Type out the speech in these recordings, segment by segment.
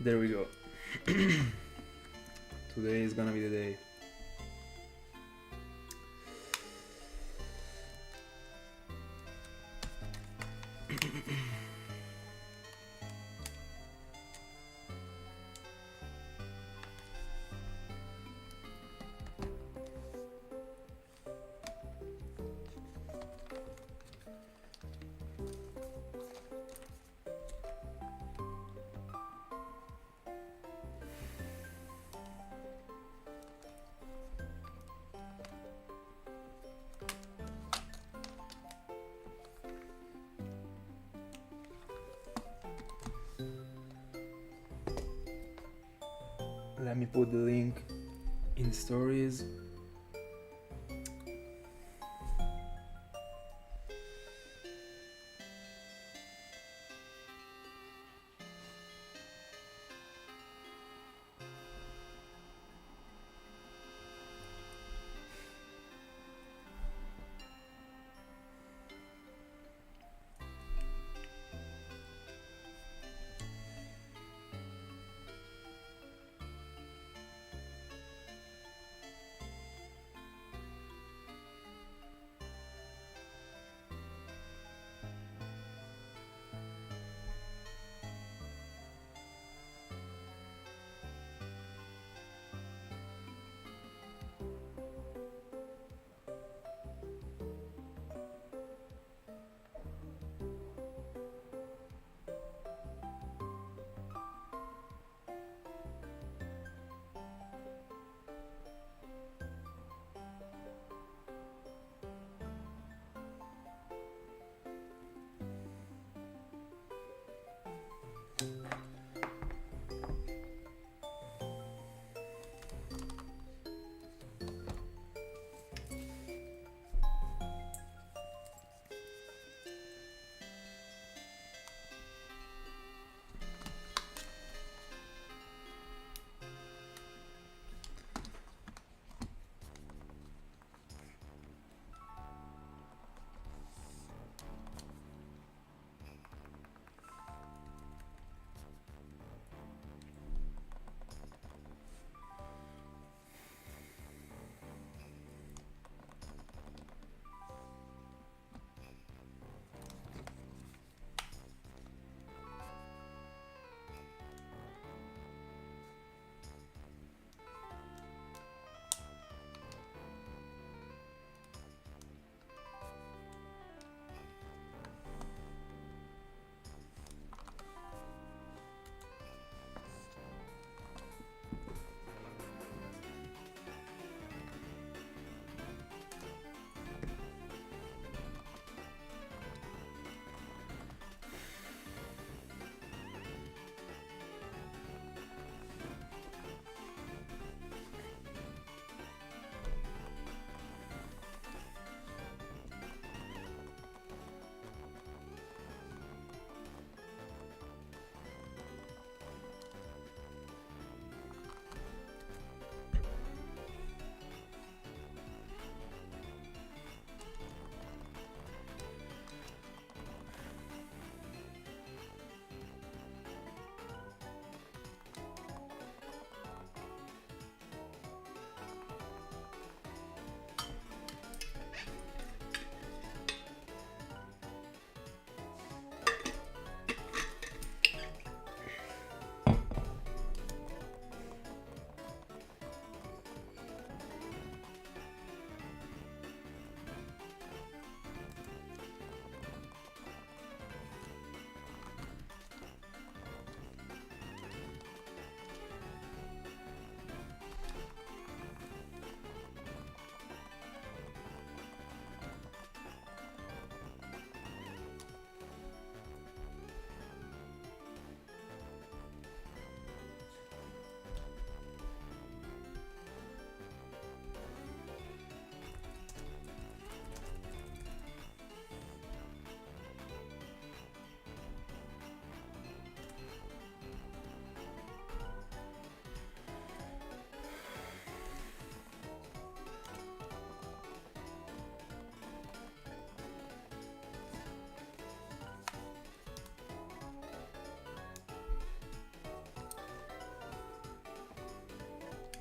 There we go. Today is gonna be the day. Let me put the link in stories.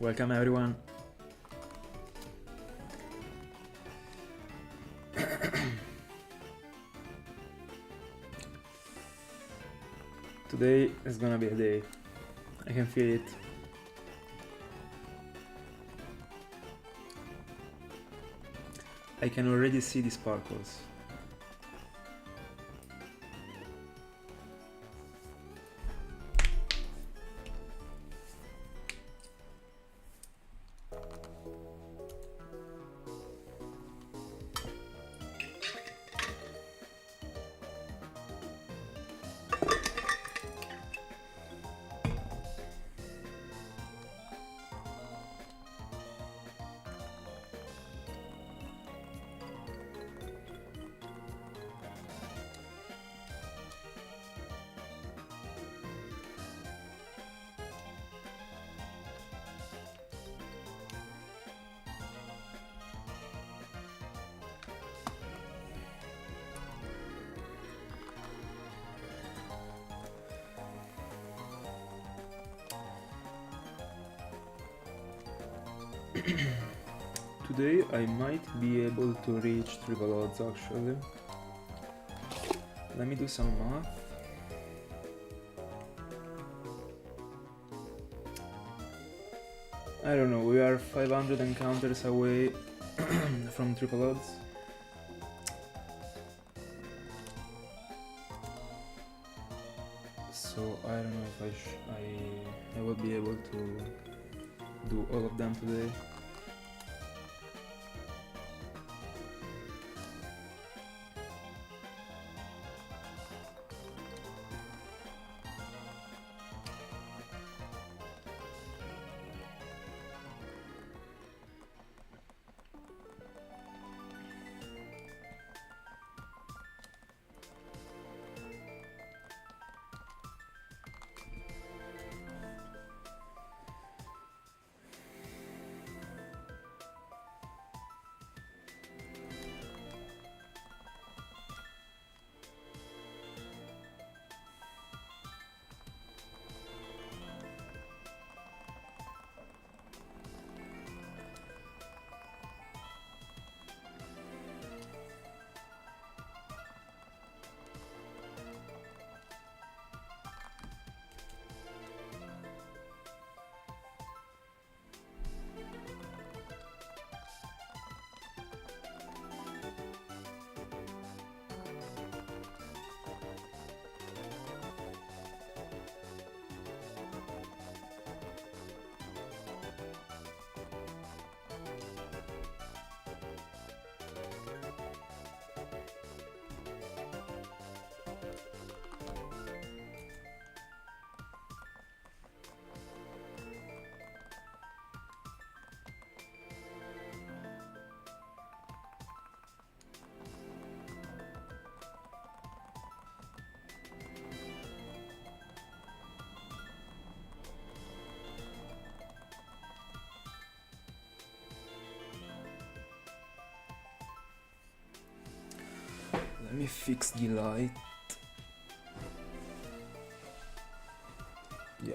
Welcome everyone. Today is gonna be a day. I can feel it. I can already see the sparkles. Today I might be able to reach triple odds actually. Let me do some math. I don't know, we are 500 encounters away from triple odds. So I don't know if I will be able to do all of them today. Let me fix the light. Yeah.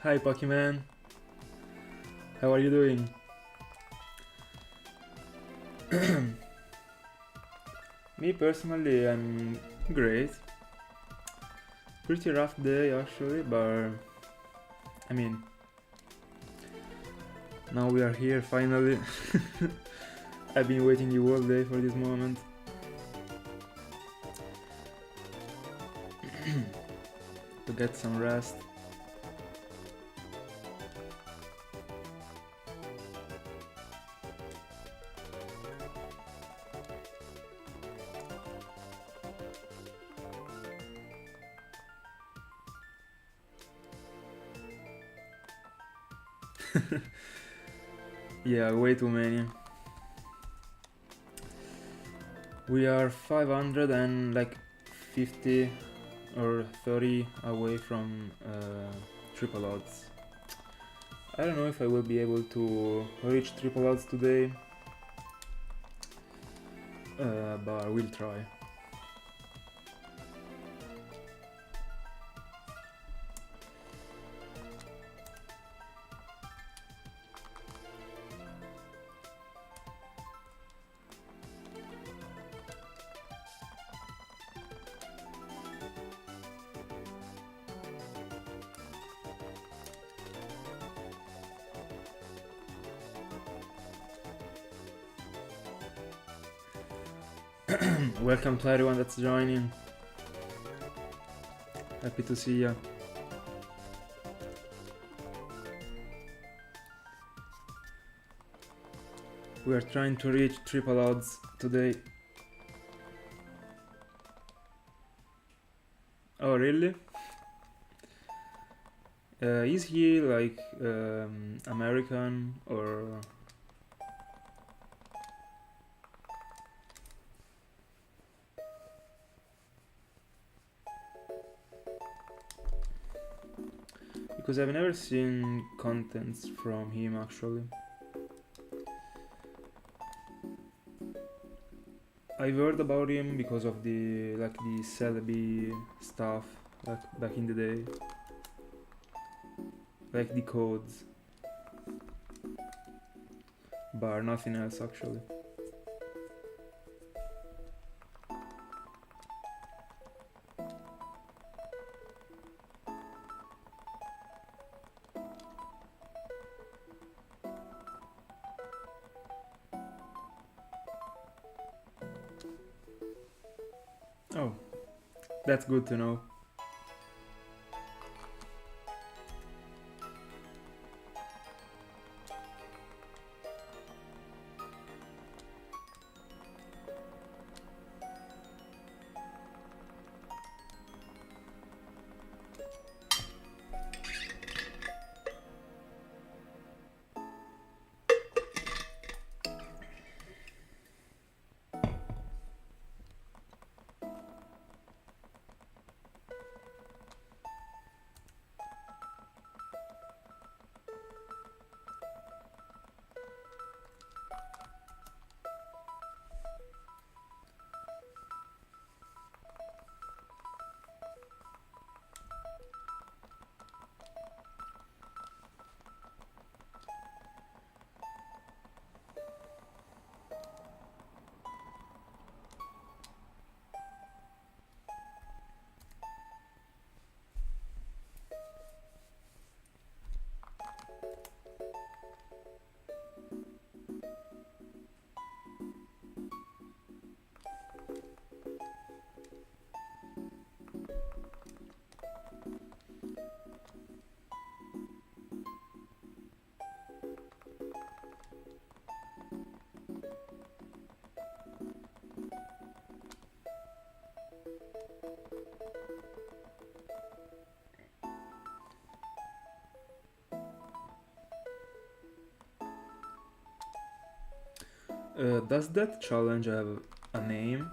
Hi Pokemon, how are you doing? Me personally, I'm great. Pretty rough day actually, but I mean, now we are here finally. I've been waiting you all day for this moment. To get some rest. Yeah, way too many. We are 500 and like 50 or 30 away from triple odds. I don't know if I will be able to reach triple odds today, but we'll try. Welcome to everyone that's joining. Happy to see ya. We are trying to reach triple odds today. Oh, really? Is he like American or... Because I've never seen contents from him actually. I've heard about him because of the Celebi stuff, like back in the day. Like the codes. But nothing else actually. Oh, that's good to know. Does that challenge have a name?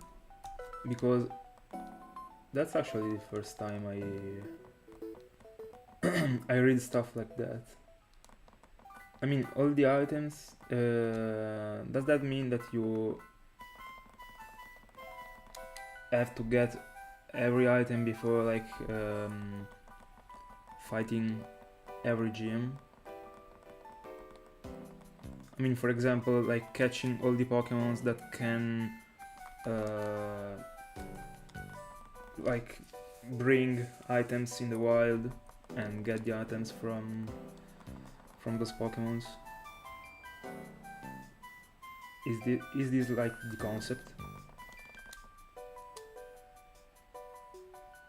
Because that's actually the first time I read stuff like that. I mean, all the items, does that mean that you have to get every item before like fighting every gym? I mean, for example, like catching all the Pokemons that can like bring items in the wild and get the items from those Pokemons. Is this like the concept?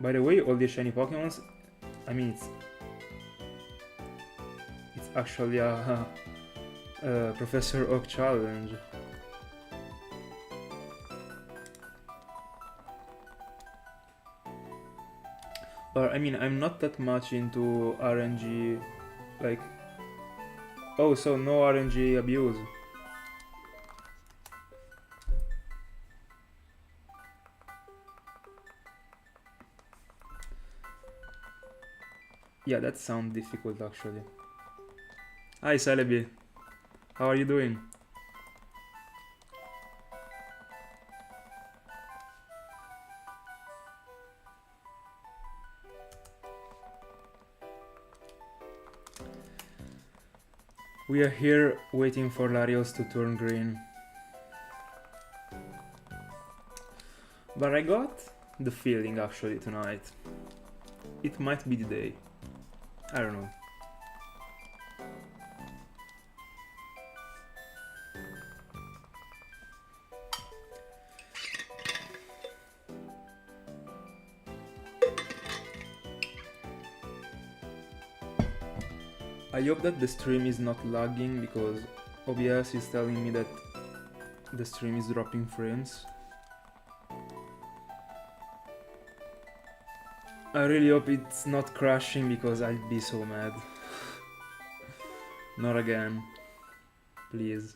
By the way, all the shiny Pokemons, I mean it's actually a Professor Oak challenge. Or I mean, I'm not that much into RNG, like... Oh, so no RNG abuse. Yeah, that sounds difficult actually. Hi Celebi, how are you doing? We are here waiting for Latios to turn green. But I got the feeling actually tonight it might be the day. I don't know. I hope that the stream is not lagging because OBS is telling me that the stream is dropping frames. I really hope it's not crashing because I'd be so mad. Not again. Please.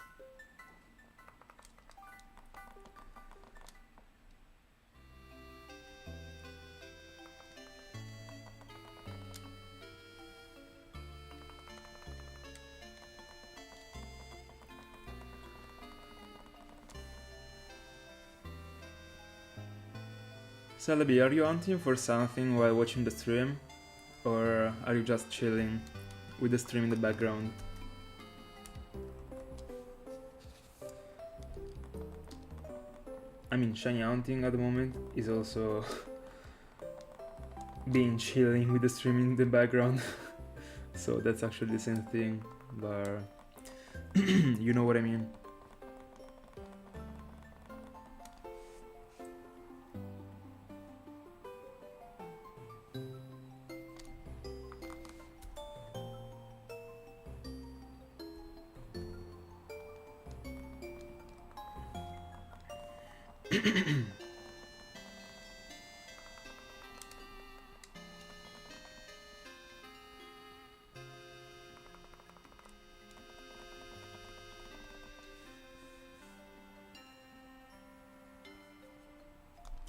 Celebi, are you hunting for something while watching the stream? Or are you just chilling with the stream in the background? I mean, shinyhunting at the moment is also being chilling with the stream in the background. So that's actually the same thing, but you know what I mean.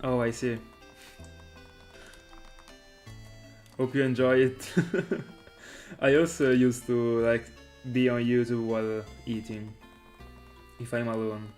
Oh, I see. Hope you enjoy it. I also used to like be on YouTube while eating, if I'm alone.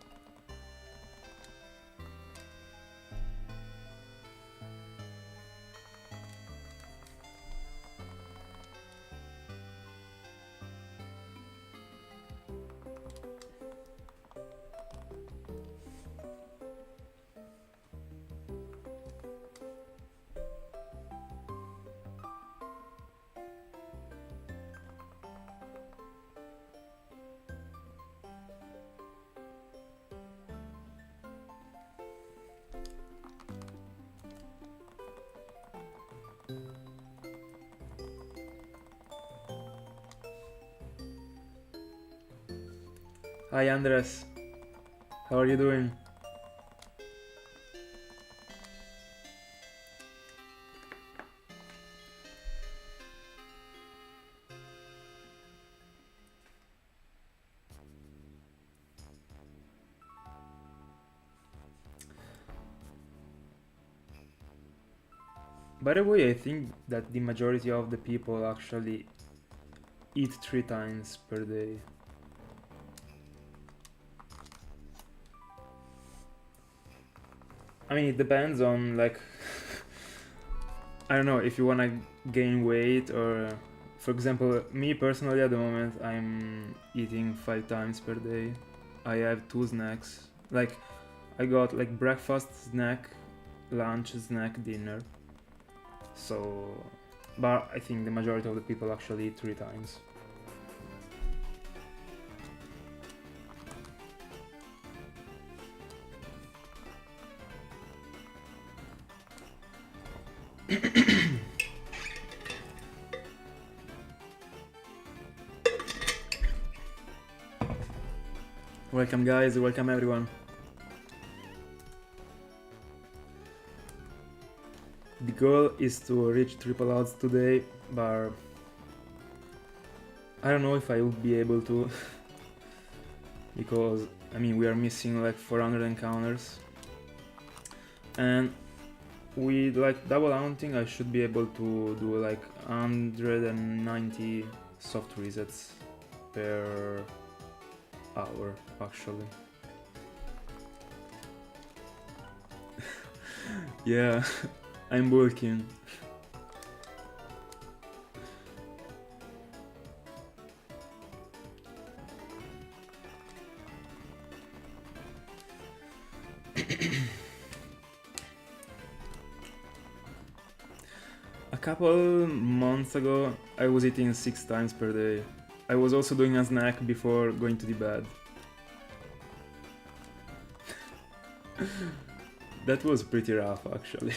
Hi Andres, how are you doing? By the way, I think that the majority of the people actually eat 3 times per day. I mean, it depends on like I don't know if you wanna gain weight or for example, me personally at the moment I'm eating 5 times per day. I have 2 snacks. Like I got like breakfast snack, lunch snack, dinner. So but I think the majority of the people actually eat 3 times. Welcome guys, welcome everyone. The goal is to reach triple odds today, but I don't know if I will be able to because I mean we are missing like 400 encounters and with like double hunting I should be able to do like 190 soft resets per hour actually. Yeah, I'm working. A couple months ago I was eating 6 times per day. I was also doing a snack before going to the bed. That was pretty rough actually.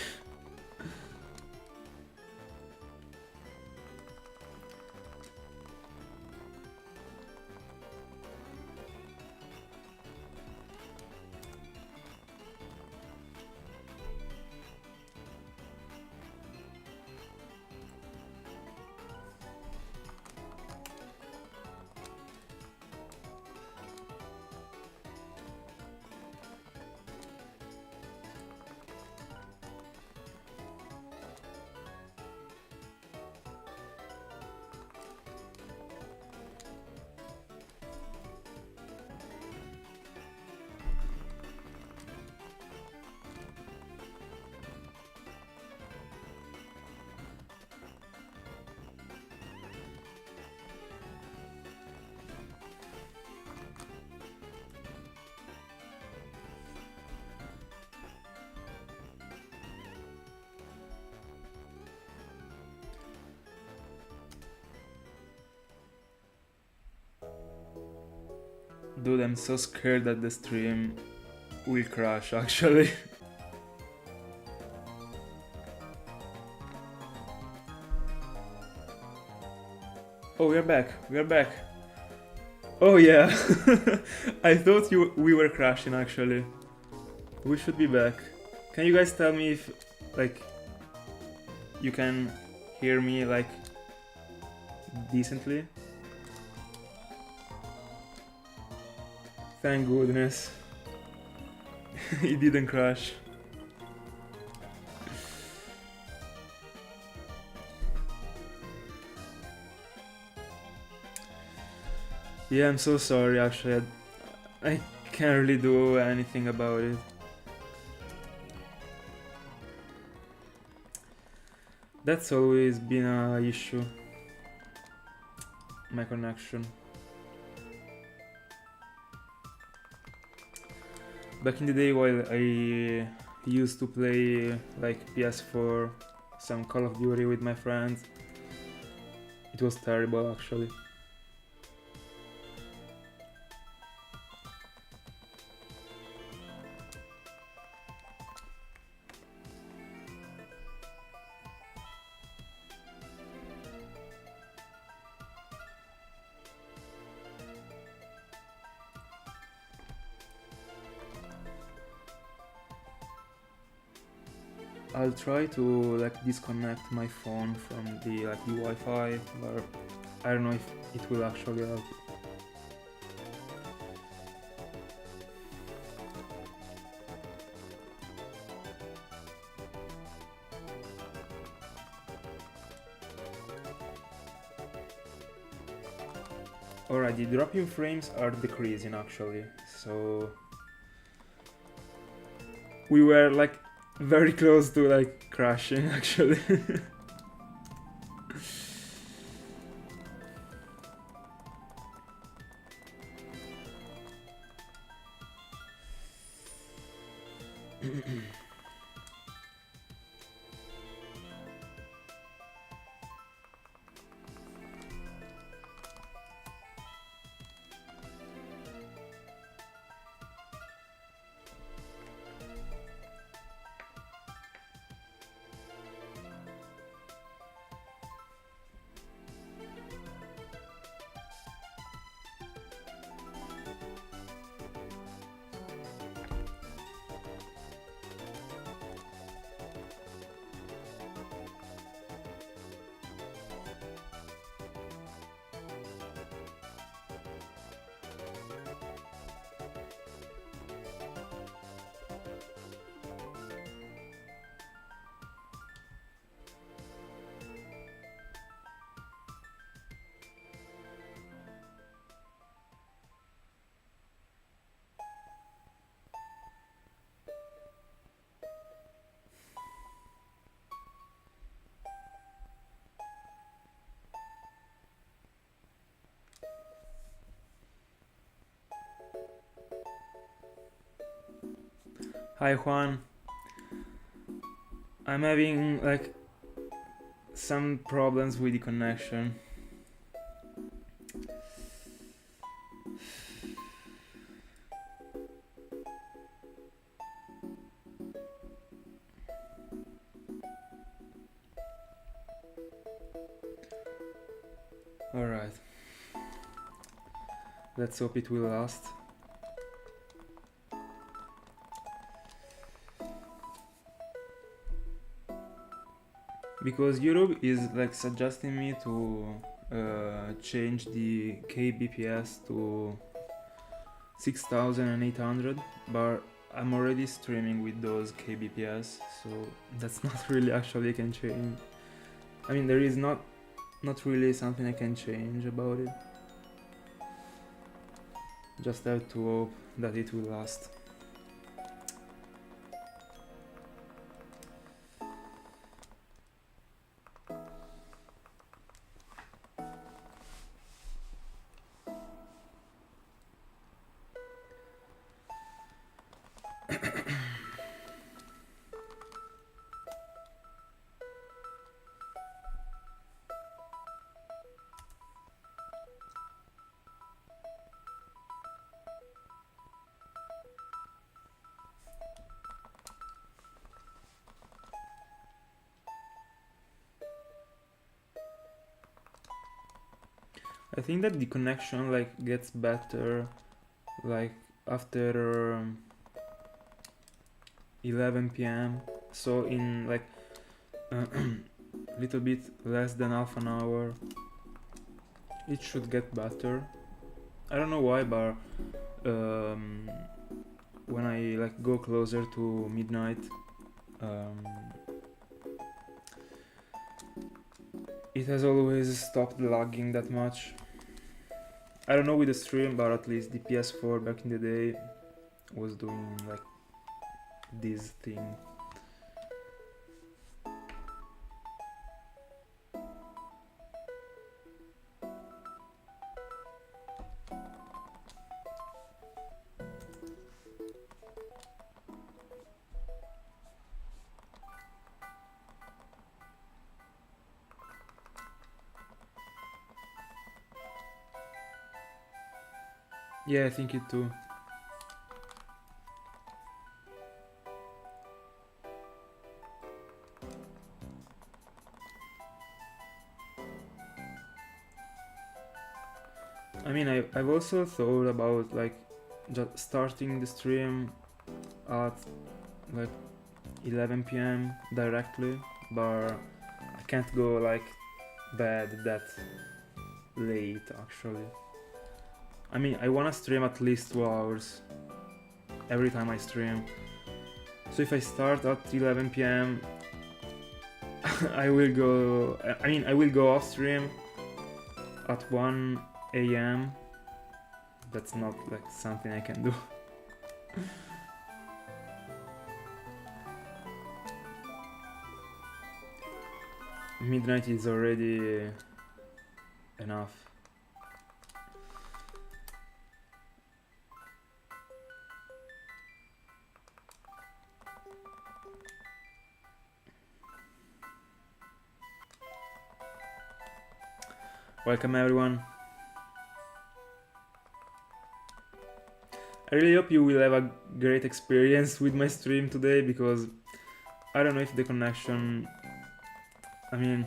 Dude, I'm so scared that the stream will crash actually. Oh, we're back. We're back. Oh yeah. I thought we were crashing actually. We should be back. Can you guys tell me if like you can hear me like decently? Thank goodness. It didn't crash. Yeah, I'm so sorry actually. I can't really do anything about it. That's always been a issue. My connection. Back in the day while I used to play like PS4, some Call of Duty with my friends, it was terrible actually. I'll try to like disconnect my phone from the Wi-Fi, but I don't know if it will actually help. Alright, the dropping frames are decreasing actually, so we were like very close to like crashing actually. Hi Juan. I'm having like some problems with the connection. Alright. Let's hope it will last. Because YouTube is like suggesting me to change the kbps to 6800, but I'm already streaming with those kbps, so that's not really actually I can change. I mean, there is not really something I can change about it. Just have to hope that it will last. I think that the connection like gets better like after 11 p.m. So in like little bit less than half an hour it should get better. I don't know why, but when I like go closer to midnight, it has always stopped lagging that much. I don't know with the stream, but at least the PS4 back in the day was doing like this thing. Yeah, I think it too. I mean, I've also thought about like just starting the stream at like 11 p.m. directly, but I can't go like bed that late actually. I mean, I wanna stream at least 2 hours every time I stream. So if I start at 11 p.m. I will go off stream at 1 a.m. That's not like something I can do. Midnight is already enough. Welcome everyone. I really hope you will have a great experience with my stream today, because I don't know if the connection, I mean,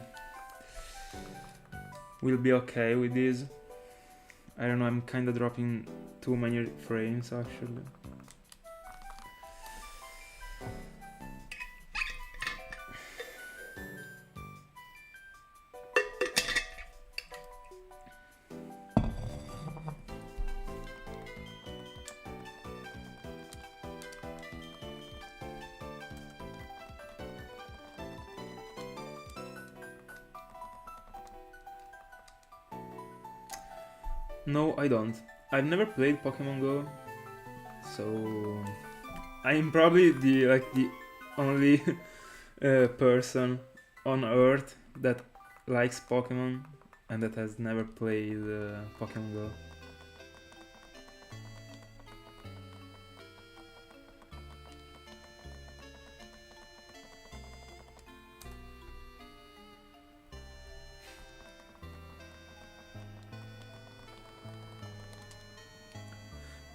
will be okay with this. I don't know, I'm kinda dropping too many frames actually. No, I don't. I've never played Pokemon Go, so I'm probably the only person on Earth that likes Pokemon and that has never played Pokemon Go.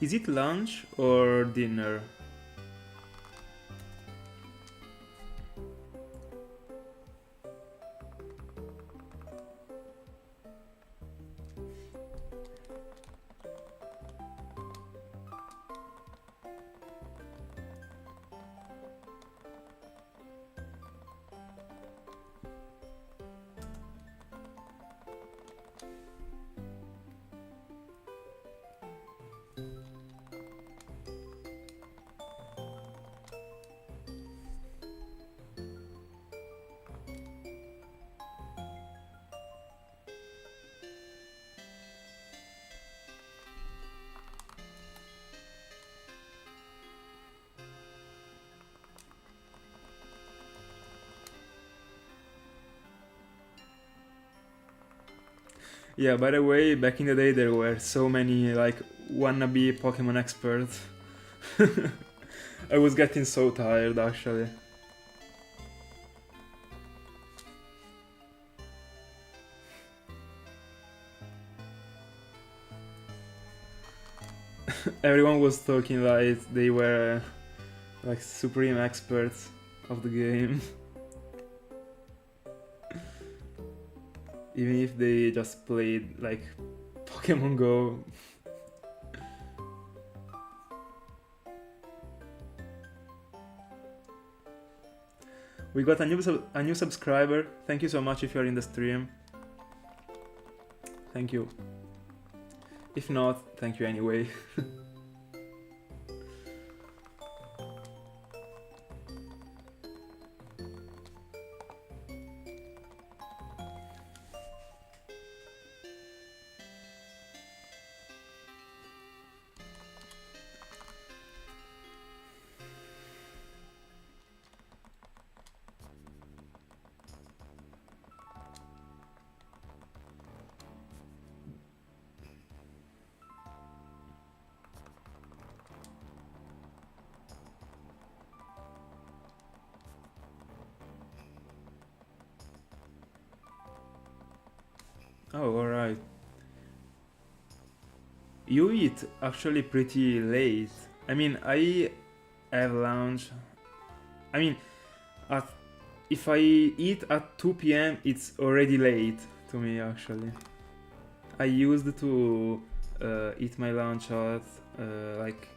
Is it lunch or dinner? Yeah, by the way, back in the day there were so many like wannabe Pokemon experts. I was getting so tired actually. Everyone was talking like they were like supreme experts of the game. Even if they just played like Pokemon Go. We got a new subscriber. Thank you so much if you're in the stream. Thank you. If not, thank you anyway. Oh, alright. You eat actually pretty late. I mean, I have lunch. I mean, if I eat at 2 p.m., it's already late to me actually. I used to eat my lunch at like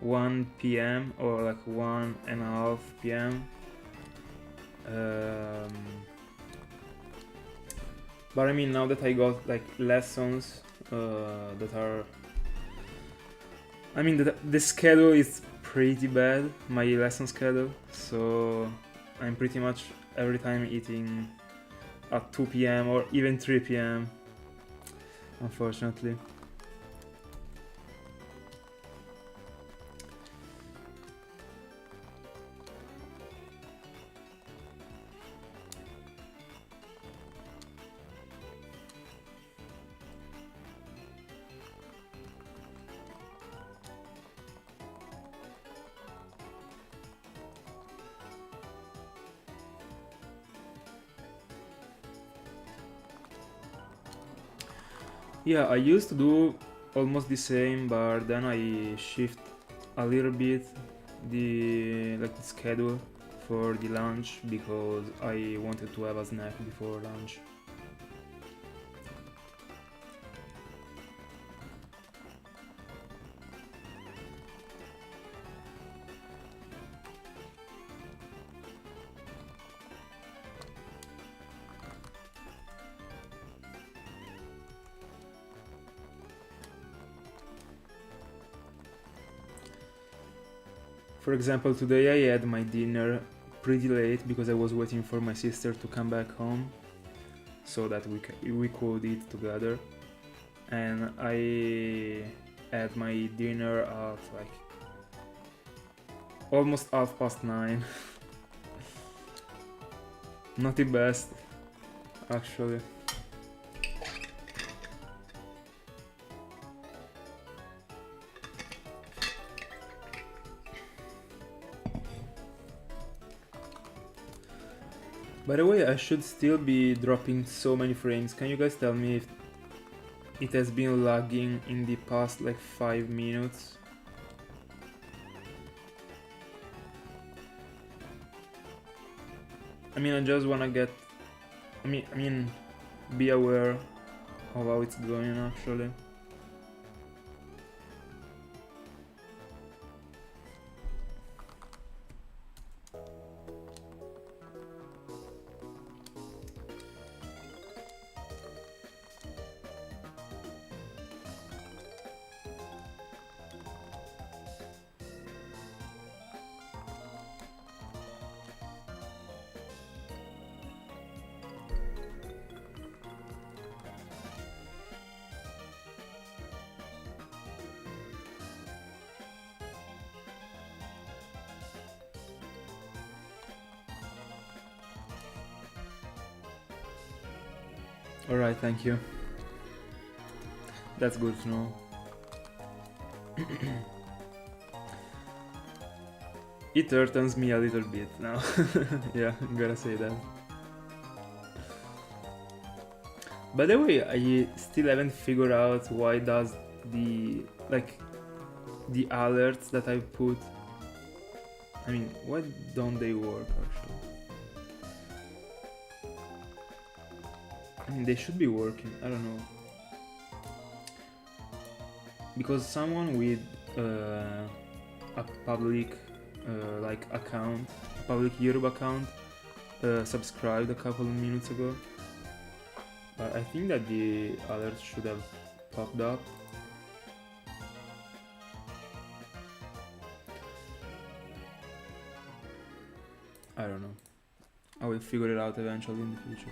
1 p.m. or like 1:30 p.m. But I mean, now that I got like lessons that are... I mean, the schedule is pretty bad, my lesson schedule, so I'm pretty much every time eating at 2 p.m. or even 3 p.m. unfortunately. Yeah, I used to do almost the same, but then I shift a little bit the schedule for the lunch because I wanted to have a snack before lunch. For example, today I had my dinner pretty late because I was waiting for my sister to come back home so that we could eat together, and I had my dinner at like almost 9:30. Not the best, actually. By the way, I should still be dropping so many frames. Can you guys tell me if it has been lagging in the past like 5 minutes? I mean, I just wanna get... I mean, be aware of how it's going actually. Alright, thank you. That's good to know. It hurts me a little bit now. Yeah, I'm gonna say that. By the way, I still haven't figured out why does the alerts that I put, I mean, why don't they work actually? I mean, they should be working, I don't know. because someone with a public like account, public YouTube account, subscribed a couple of minutes ago. I think that the alert should have popped up. I don't know. I will figure it out eventually in the future.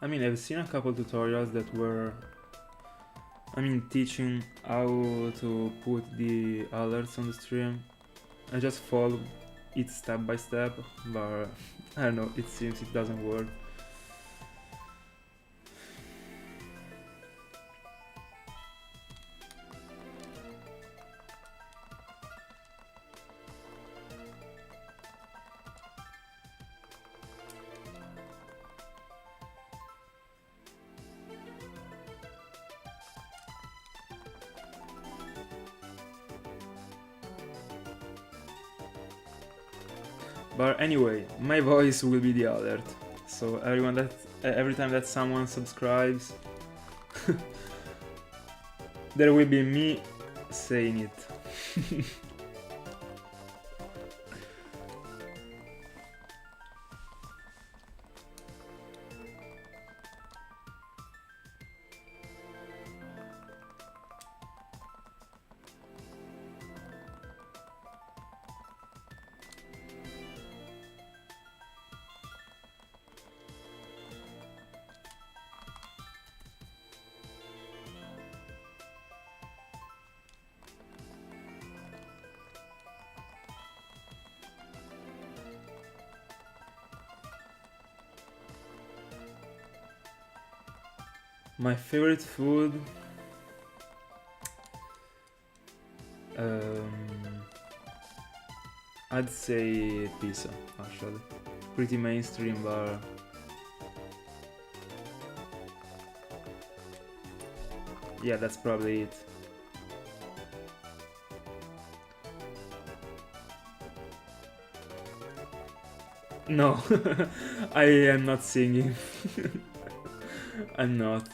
I mean, I've seen a couple tutorials that were, teaching how to put the alerts on the stream. I just followed it step by step, but I don't know, it seems it doesn't work. But anyway, my voice will be the alert. So every time that someone subscribes, there will be me saying it. My favorite food, I'd say pizza, actually. Pretty mainstream, but yeah, that's probably it. No, I am not singing. I'm not.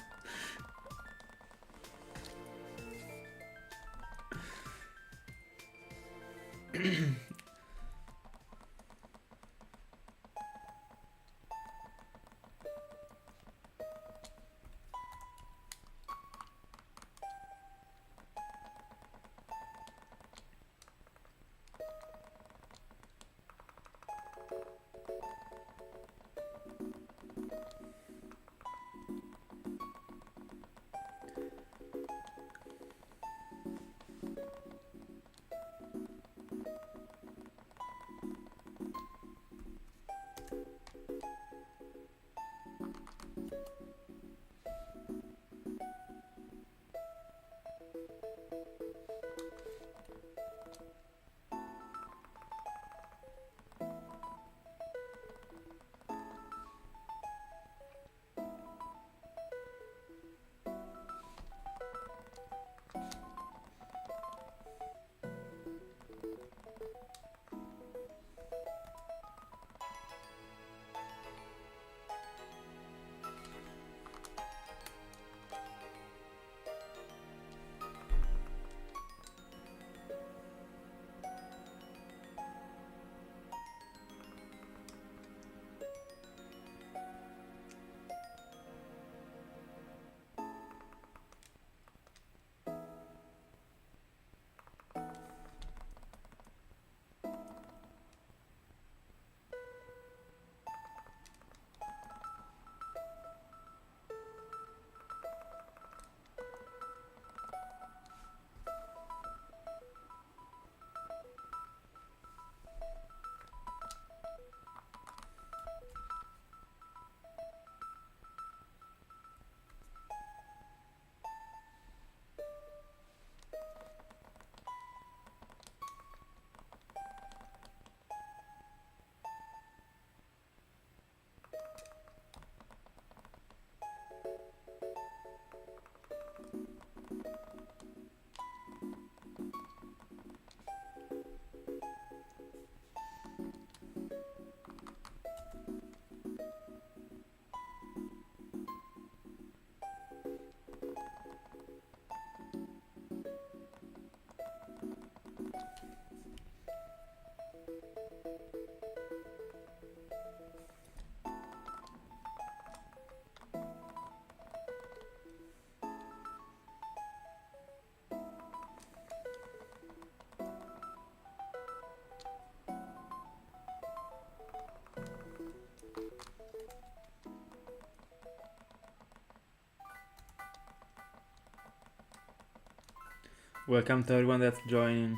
Welcome to everyone that's joining.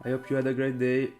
I hope you had a great day.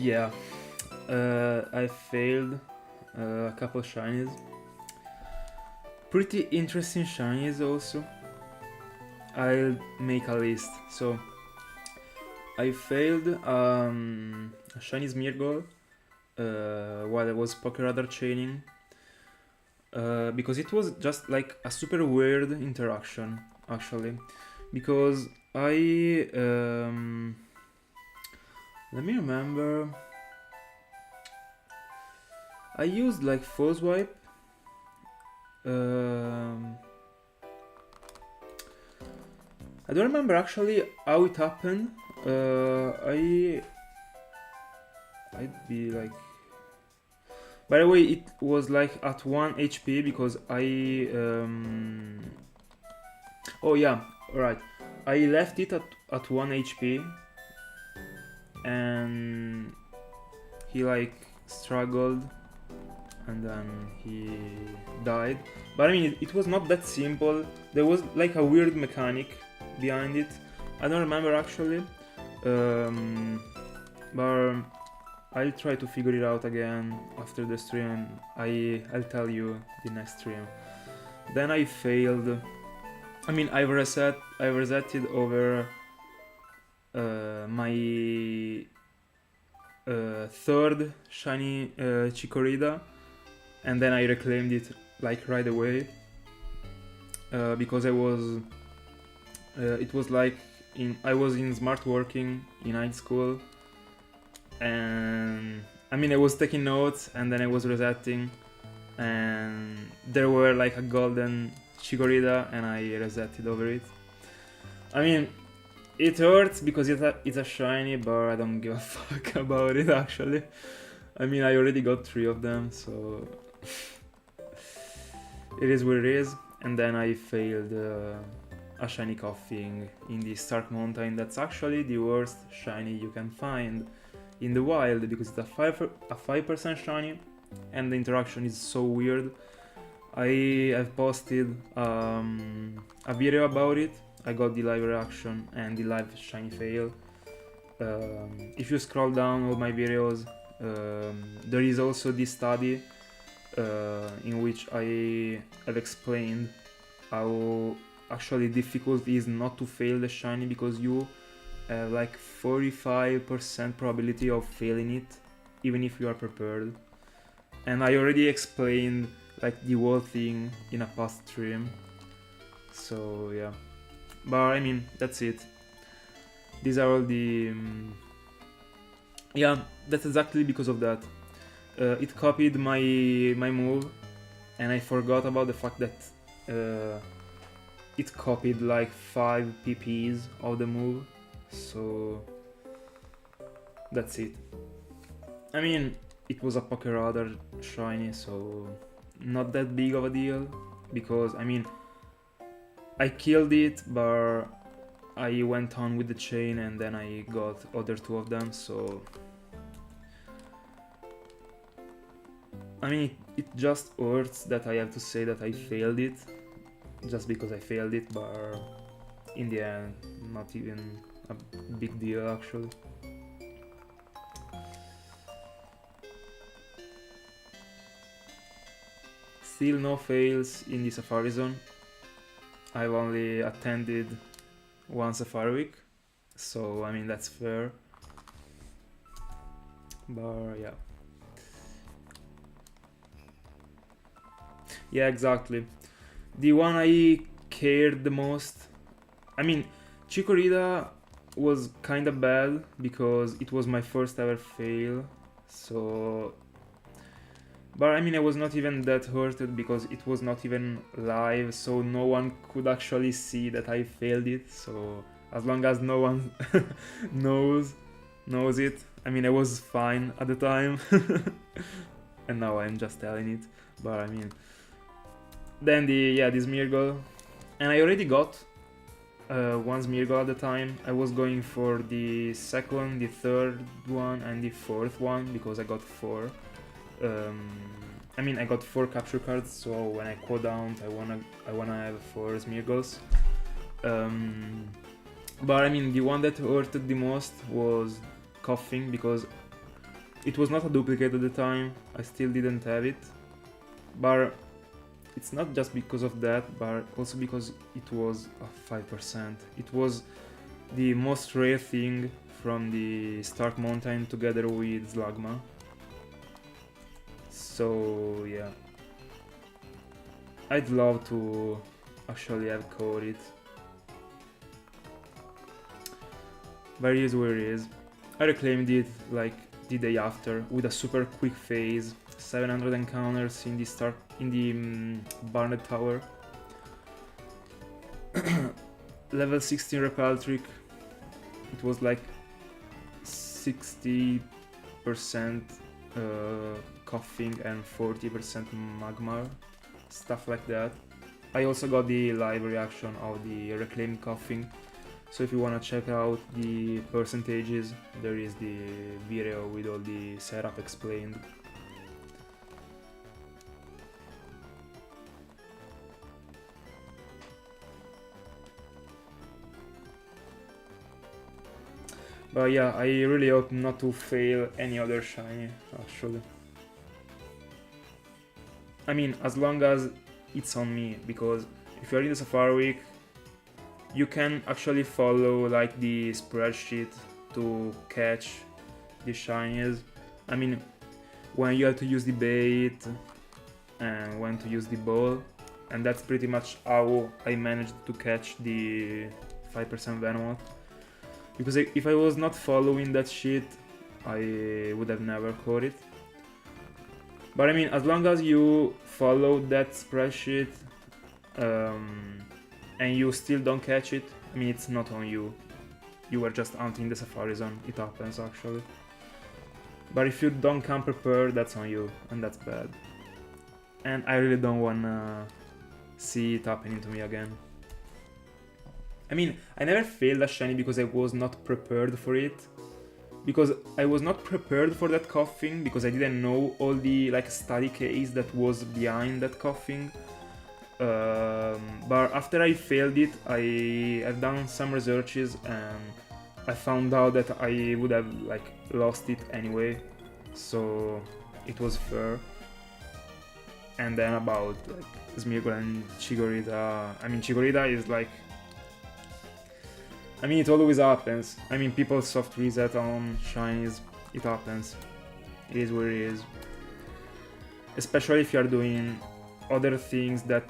Yeah. I failed a couple shinies. Pretty interesting shinies also. I'll make a list. So I failed a shiny Smeargle while I was Pokeradar chaining because it was just like a super weird interaction actually. Because I let me remember. I used like full swipe. I don't remember actually how it happened. I'd be like. By the way, it was like at 1 HP because I. Oh yeah, right. I left it at 1 HP, and he like struggled, and then he died. But I mean, it was not that simple. There was like a weird mechanic behind it. I don't remember actually, but I'll try to figure it out again after the stream. I'll tell you the next stream. Then I failed. I mean, I resetted over my third shiny Chikorita, and then I reclaimed it like right away because I was. It was like I was in smart working in high school, and I mean I was taking notes, and then I was resetting, and there were like a golden Chikorita, and I resetted over it. I mean, it hurts because it's a shiny, but I don't give a fuck about it actually. I mean, I already got 3 of them, so it is what it is. And then I failed a shiny coughing in the Stark Mountain. That's actually the worst shiny you can find in the wild because it's a 5% shiny, and the interaction is so weird. I have posted a video about it. I got the live reaction and the live shiny fail. If you scroll down all my videos, there is also this study in which I have explained how actually difficult it is not to fail the shiny, because you have like 45% probability of failing it even if you are prepared. And I already explained like the whole thing in a past stream, so yeah. But I mean, that's it. These are all the yeah, that's exactly because of that. It copied my move, and I forgot about the fact that it copied like 5 PPs of the move, so that's it. I mean, it was a Pokeradar shiny, so not that big of a deal, because I mean, I killed it, but I went on with the chain, and then I got other 2 of them, so I mean, it just hurts that I have to say that I failed it, just because I failed it, but in the end, not even a big deal actually. Still no fails in the Safari Zone. I've only attended 1 Safari Week, so I mean that's fair. But yeah. Yeah, exactly. The one I cared the most. I mean, Chikorita was kinda bad because it was my first ever fail, so... But I mean, I was not even that hurted because it was not even live, so no one could actually see that I failed it, so as long as no one knows it, I mean, I was fine at the time. And now I'm just telling it, but I mean... Then this Smeargle, and I already got one Smeargle at the time. I was going for the second, the third one, and the fourth one because I got 4. I mean, I got 4 capture cards, so when I call down, I wanna have 4 Smeargles. But I mean, the one that hurted the most was Coughing because it was not a duplicate at the time. I still didn't have it, but it's not just because of that, but also because it was a 5%. It was the most rare thing from the Stark Mountain together with Slugma. So yeah, I'd love to actually have caught it, but it is where it is. I reclaimed it like the day after with a super quick phase, 700 encounters in the Barnet Tower, level 16 Repel Trick. It was like 60% Coughing and 40% Magmar, stuff like that. I also got the live reaction of the reclaimed Coughing, so if you wanna check out the percentages, there is the video with all the setup explained. But yeah, I really hope not to fail any other shiny, actually. I mean, as long as it's on me, because if you're in the Safari Week, you can actually follow like the spreadsheet to catch the shinies. I mean, when you have to use the bait and when to use the ball, and that's pretty much how I managed to catch the 5% Venomoth. Because if I was not following that shit, I would have never caught it. But I mean, as long as you follow that spreadsheet and you still don't catch it, I mean, it's not on you. You were just hunting the Safari Zone. It happens, actually. But if you don't come prepared, that's on you, and that's bad. And I really don't wanna see it happening to me again. I mean, I never failed a shiny because I was not prepared for it. Because I was not prepared for that Coughing, because I didn't know all the like study case that was behind that Coughing. But after I failed it, I have done some researches and I found out that I would have like lost it anyway, so it was fair. And then about like Smeargle and Chikorita, I mean, Chikorita is like, I mean, it always happens. I mean, people soft reset on shinies, it happens. It is what it is. Especially if you are doing other things that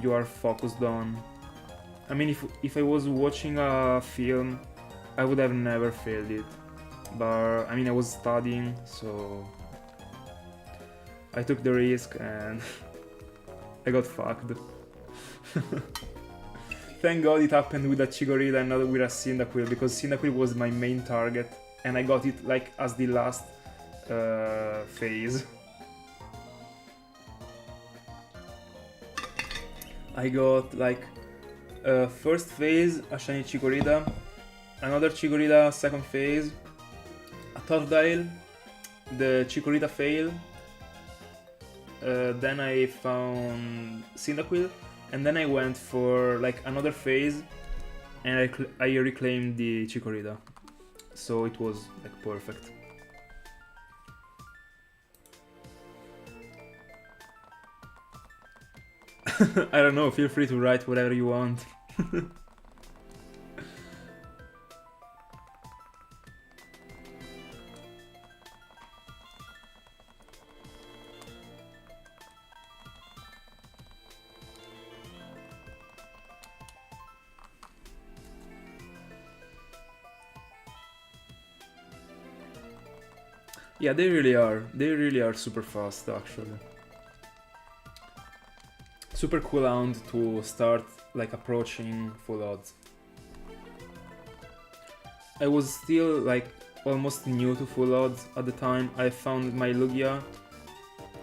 you are focused on. I mean, if I was watching a film, I would have never failed it. But I mean, I was studying, so I took the risk and I got fucked. Thank God it happened with a Chikorita and not with a Cyndaquil, because Cyndaquil was my main target and I got it like as the last phase. I got like first phase a shiny Chikorita, another Chikorita second phase, a Totodile, the Chikorita fail, then I found Cyndaquil, and then I went for like another phase and I reclaimed the Chikorita, so it was like perfect. I don't know, feel free to write whatever you want. Yeah, they really are. They really are super fast, actually. Super cooldown to start like approaching full odds. I was still like almost new to full odds at the time. I found my Lugia,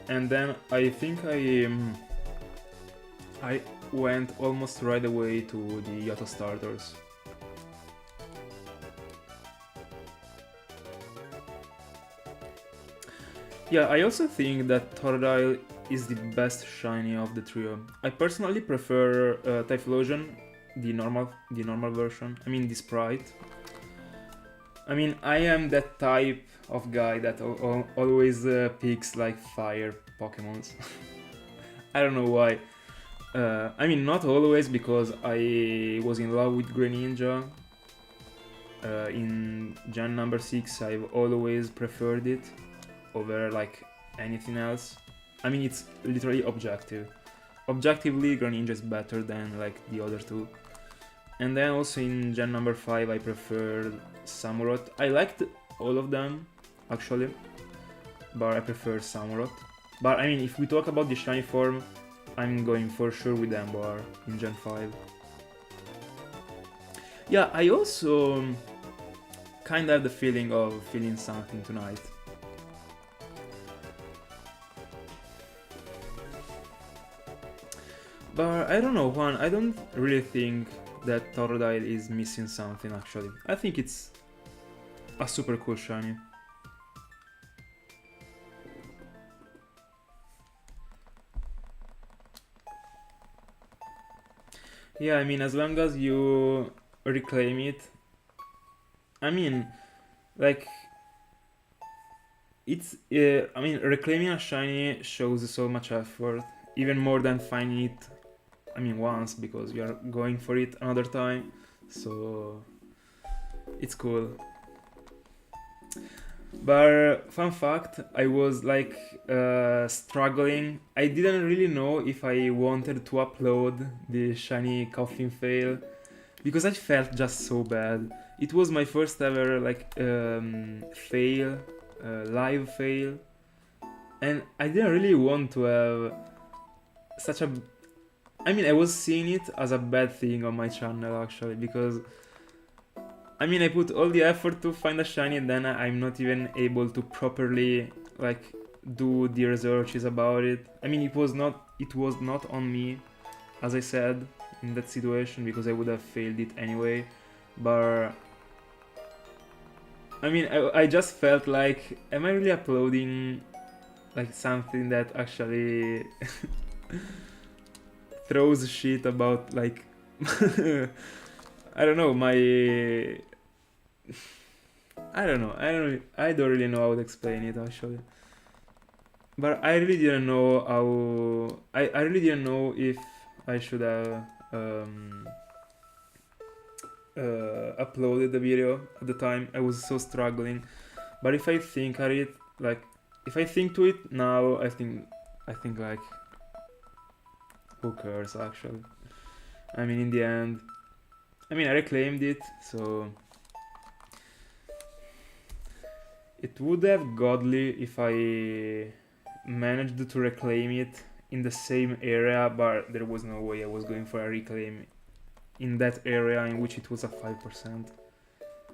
and then I think I went almost right away to the auto starters. Yeah, I also think that Totodile is the best shiny of the trio. I personally prefer Typhlosion, the normal version. I mean the sprite. I mean, I am that type of guy that always picks like fire Pokemons. I don't know why. I mean, not always, because I was in love with Greninja. In Gen number 6, I've always preferred it over like anything else. I mean, it's literally objective. Objectively, Greninja is better than like the other two. And then also in Gen number 5 I preferred Samurott. I liked all of them, actually, but I prefer Samurott. But I mean, if we talk about the shiny form, I'm going for sure with Embar in Gen 5. Yeah, I also kinda have the feeling of feeling something tonight. But I don't know, Juan, I don't really think that Totodile is missing something, actually. I think it's a super cool shiny. Yeah, I mean, as long as you reclaim it, I mean, like, it's, I mean, reclaiming a shiny shows so much effort, even more than finding it, I mean, once, because you are going for it another time, so it's cool. But fun fact, I was like struggling. I didn't really know if I wanted to upload the shiny coffin fail, because I felt just so bad. It was my first ever like fail, live fail, and I didn't really want to have such a. I mean, I was seeing it as a bad thing on my channel, actually, because I mean, I put all the effort to find a shiny, and then I'm not even able to properly like do the researches about it. I mean, it was not on me, as I said, in that situation, because I would have failed it anyway. But I mean, I just felt like, am I really uploading like something that actually throws shit about like I don't know, my I don't really know how to explain it, actually. But I really didn't know how I really didn't know if I should have uploaded the video at the time. I was so struggling. But if I think at it, like if I think to it now, I think like, who cares, actually? I mean, in the end, I mean, I reclaimed it, so it would have godly if I managed to reclaim it in the same area, but there was no way I was going for a reclaim in that area in which it was a 5%.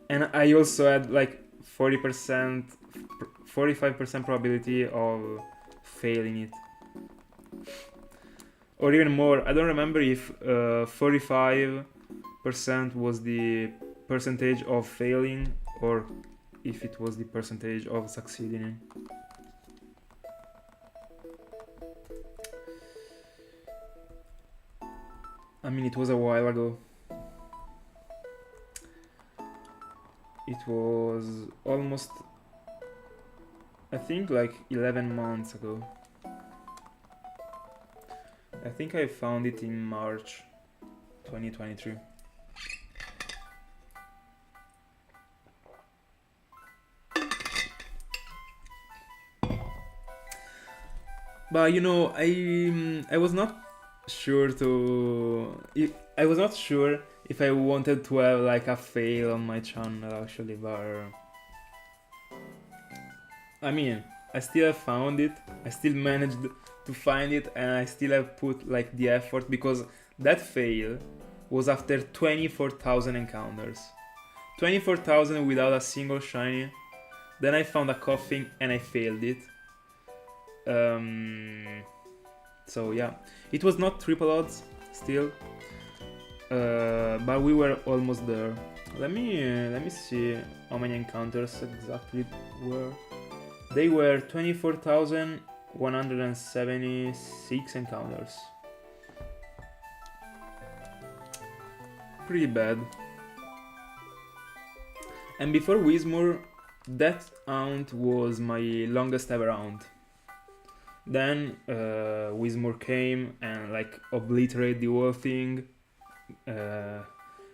And I also had like 40%, 45% probability of failing it. Or even more, I don't remember if 45% was the percentage of failing, or if it was the percentage of succeeding. I mean, it was a while ago. It was almost, I think, like 11 months ago. I think I found it in March 2023. But you know, I was not sure I was not sure if I wanted to have like a fail on my channel, actually, but I mean, I still have found it. I still managed to find it, and I still have put like the effort, because that fail was after 24,000 encounters. 24,000 without a single shiny. Then I found a coughing and I failed it. So yeah, it was not triple odds still, but we were almost there. Let me see how many encounters exactly were. They were 24,176 encounters. Pretty bad. And before Whismur, that round was my longest ever round. Then Whismur came and like obliterated the whole thing,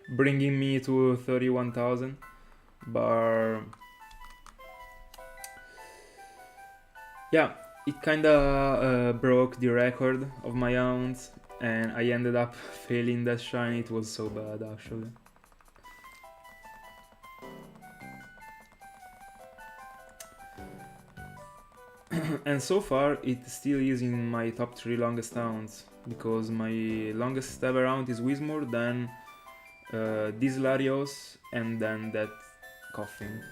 bringing me to 31,000. But yeah, it kinda broke the record of my rounds, and I ended up failing that shiny. It was so bad actually. And so far it still is in my top 3 longest rounds, because my longest ever round is Whismur, then this Latios, and then that coughing.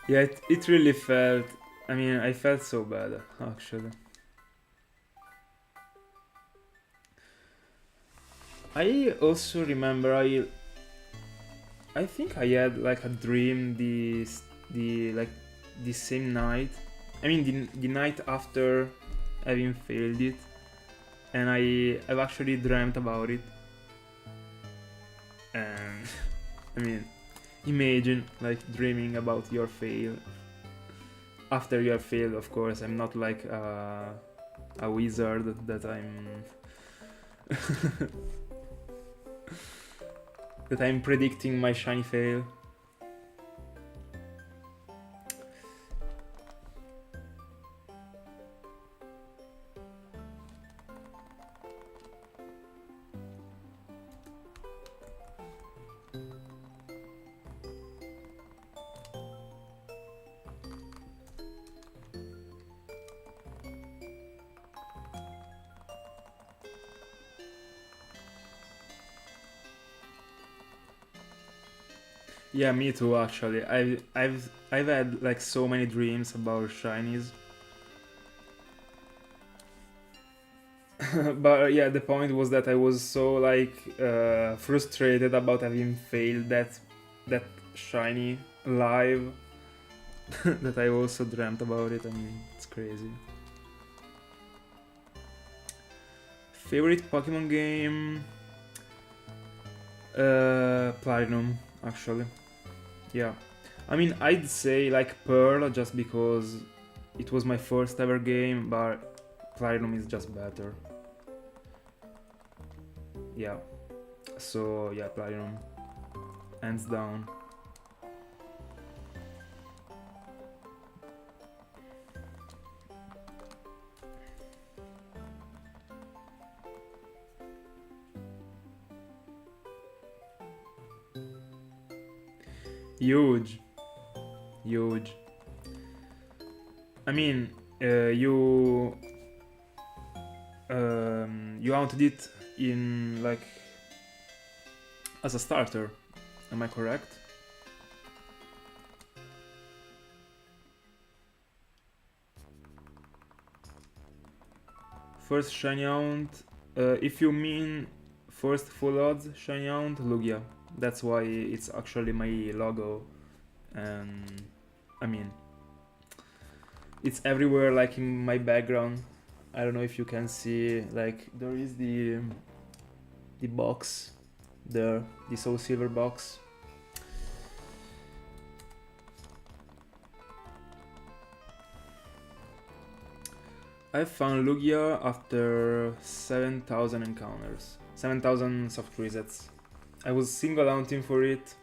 Yeah, it really felt, I mean, I felt so bad actually. I also remember I think I had like a dream the same night. I mean the night after having failed it, and I've actually dreamt about it. And I mean, imagine like dreaming about your fail after you have failed. Of course, I'm not like a wizard that I'm predicting my shiny fail. Yeah, me too. Actually, I've had like so many dreams about shinies. But yeah, the point was that I was so like frustrated about having failed that shiny live that I also dreamt about it. I mean, it's crazy. Favorite Pokemon game? Platinum, actually. Yeah. I mean, I'd say like Pearl just because it was my first ever game, but Platinum is just better. Yeah. So yeah, Platinum. Hands down. Huge. Huge. I mean, you hunted it in like as a starter, am I correct? First shiny hunt, if you mean first full odds shiny hunt, Lugia. That's why it's actually my logo, and I mean, it's everywhere, like in my background. I don't know if you can see, like there is the box there, the Soul Silver box. I found Lugia after 7,000 encounters, 7,000 soft resets. I was single hunting for it.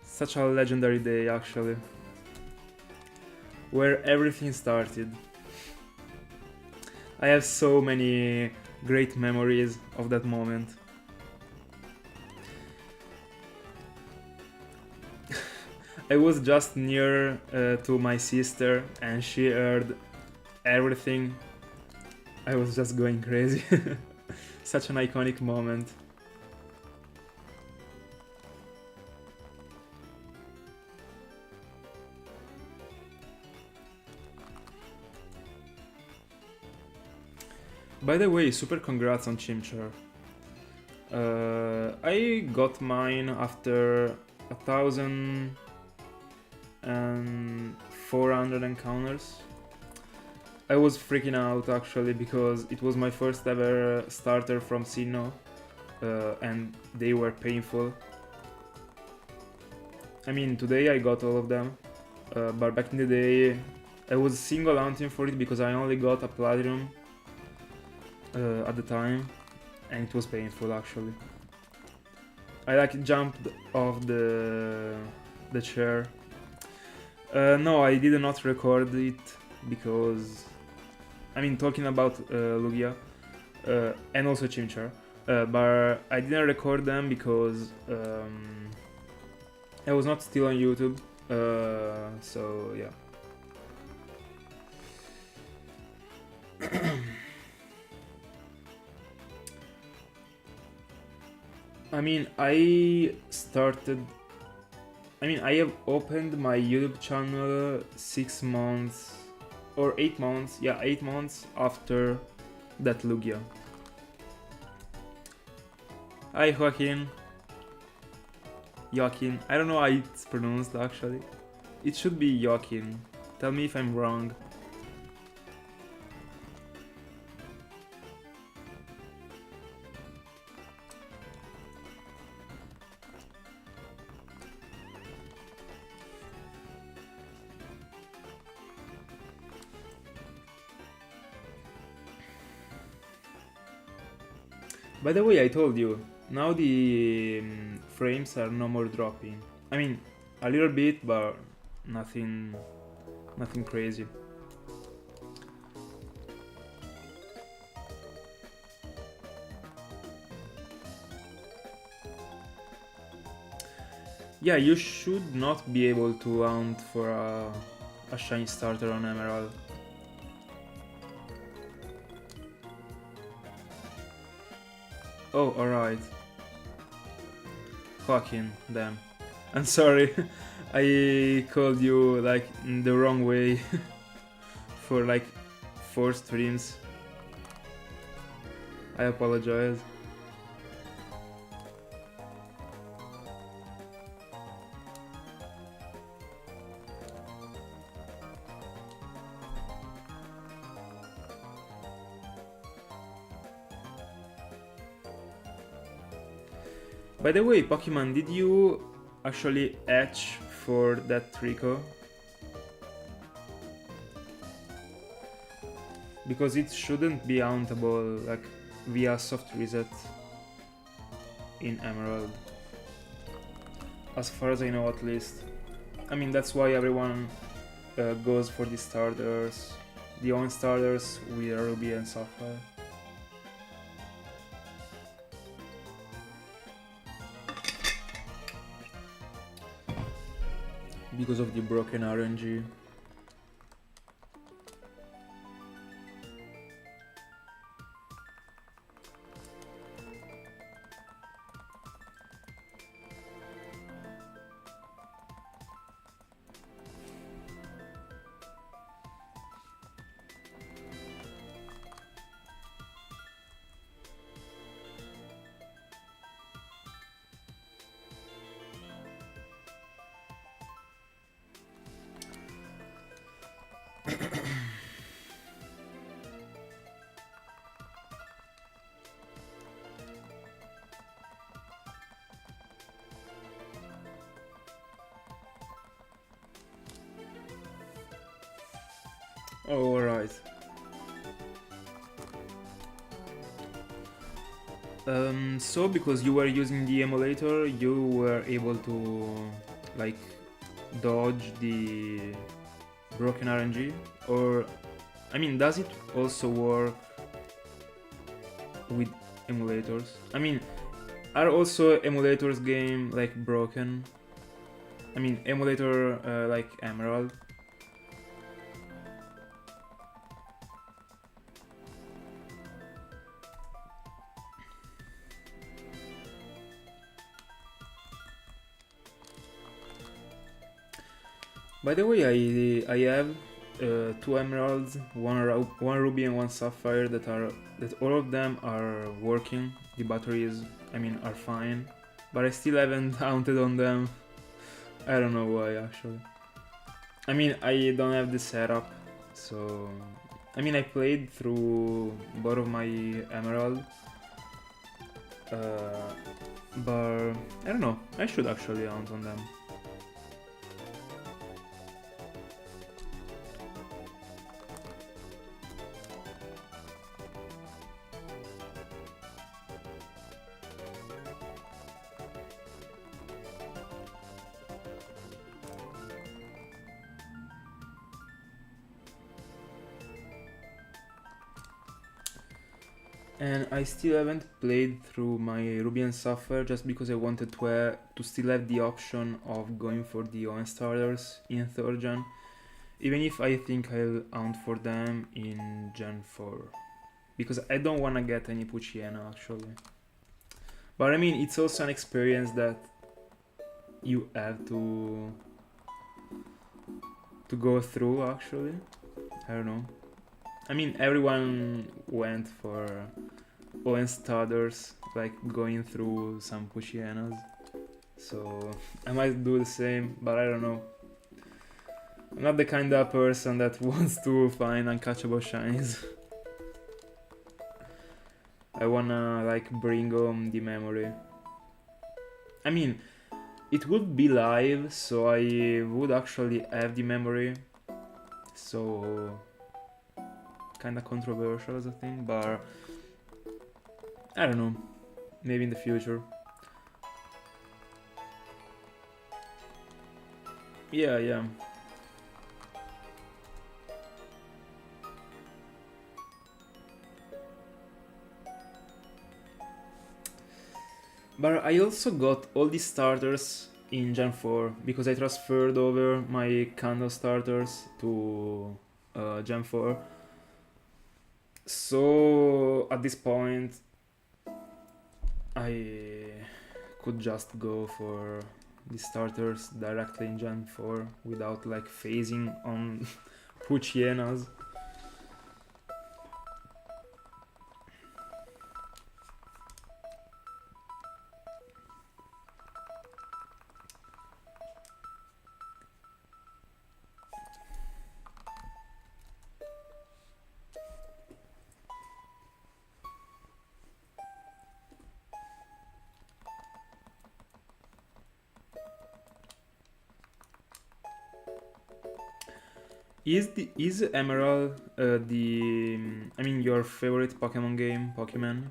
Such a legendary day, actually, where everything started. I have so many great memories of that moment. I was just near to my sister and she heard everything. I was just going crazy. Such an iconic moment. By the way, super congrats on Chimchar. I got mine after 1,400 encounters. I was freaking out actually because it was my first ever starter from Sinnoh, and they were painful. I mean, today I got all of them, but back in the day I was single hunting for it because I only got a platinum at the time, and it was painful actually. I like jumped off the chair. No, I did not record it because, I mean, talking about Lugia and also Chimchar, but I didn't record them because I was not still on YouTube, so yeah. I mean, I have opened my YouTube channel 6 months or 8 months, yeah, 8 months after that Lugia. Hi Joaquin. Joaquin, I don't know how it's pronounced actually. It should be Joaquin. Tell me if I'm wrong. By the way, I told you, now the frames are no more dropping. I mean, a little bit, but nothing crazy. Yeah, you should not be able to hunt for a shiny starter on Emerald. Oh, alright. Joaquin, damn. I'm sorry. I called you like in the wrong way for like 4 streams. I apologize. By the way, Pokemon, did you actually hatch for that Trico? Because it shouldn't be huntable like via soft reset in Emerald. As far as I know, at least. I mean, that's why everyone goes for the starters, the own starters with Ruby and Sapphire. Because of the broken RNG. Oh, alright. So because you were using the emulator, you were able to like dodge the broken RNG? Or, I mean, does it also work with emulators? I mean, are also emulators game like broken? I mean, emulator like Emerald? By the way, I have two emeralds, one ruby and one sapphire that all of them are working. The batteries, I mean, are fine, but I still haven't hunted on them. I don't know why actually. I mean, I don't have the setup, so I mean, I played through both of my emerald, but I don't know. I should actually hunt on them. And I still haven't played through my Ruby and Sapphire just because I wanted to still have the option of going for the ON starters in 3rd gen, even if I think I'll hunt for them in Gen 4. Because I don't want to get any Puchiena actually. But I mean, it's also an experience that you have to go through actually. I don't know. I mean, everyone went for ON starters, like going through some Pushienas. So I might do the same, but I don't know. I'm not the kind of person that wants to find uncatchable shinies. I wanna like bring home the memory. I mean, it would be live, so I would actually have the memory. So kinda controversial as a thing, but I don't know. Maybe in the future. Yeah. But I also got all the starters in Gen 4 because I transferred over my candle starters to Gen 4. So at this point, I could just go for the starters directly in Gen 4 without like phasing on Puchienas. Is Emerald the I mean your favorite Pokemon game, Pokemon?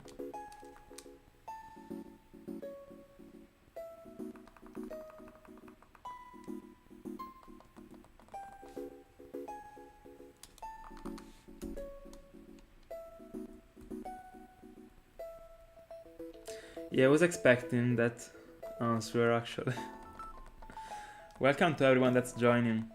Yeah, I was expecting that answer actually. Welcome to everyone that's joining.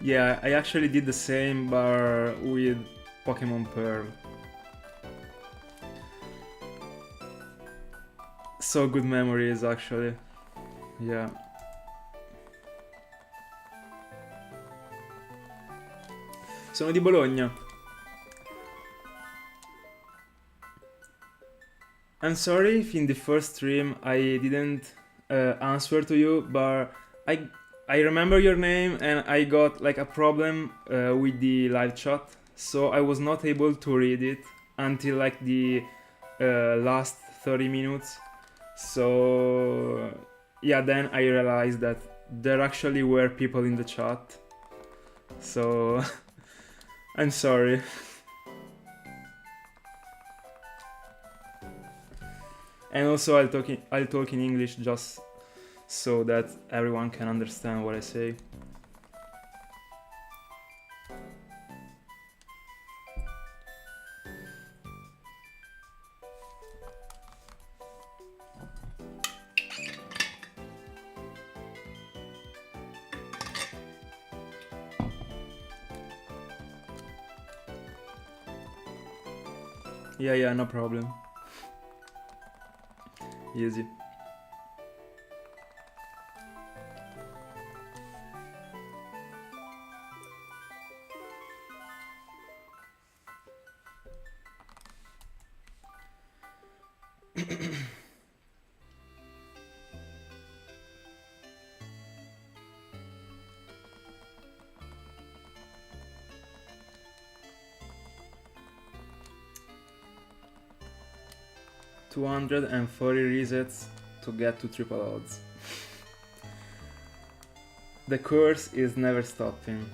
Yeah, I actually did the same, but with Pokemon Pearl. So good memories, actually. Yeah. Sono di Bologna. I'm sorry if in the first stream I didn't answer to you, but I remember your name and I got like a problem with the live chat, so I was not able to read it until like the last 30 minutes. So yeah, then I realized that there actually were people in the chat. So I'm sorry. And also I'll talk in English just so that everyone can understand what I say. Yeah, no problem. Easy. $240 resets to get to triple odds. The curse is never stopping.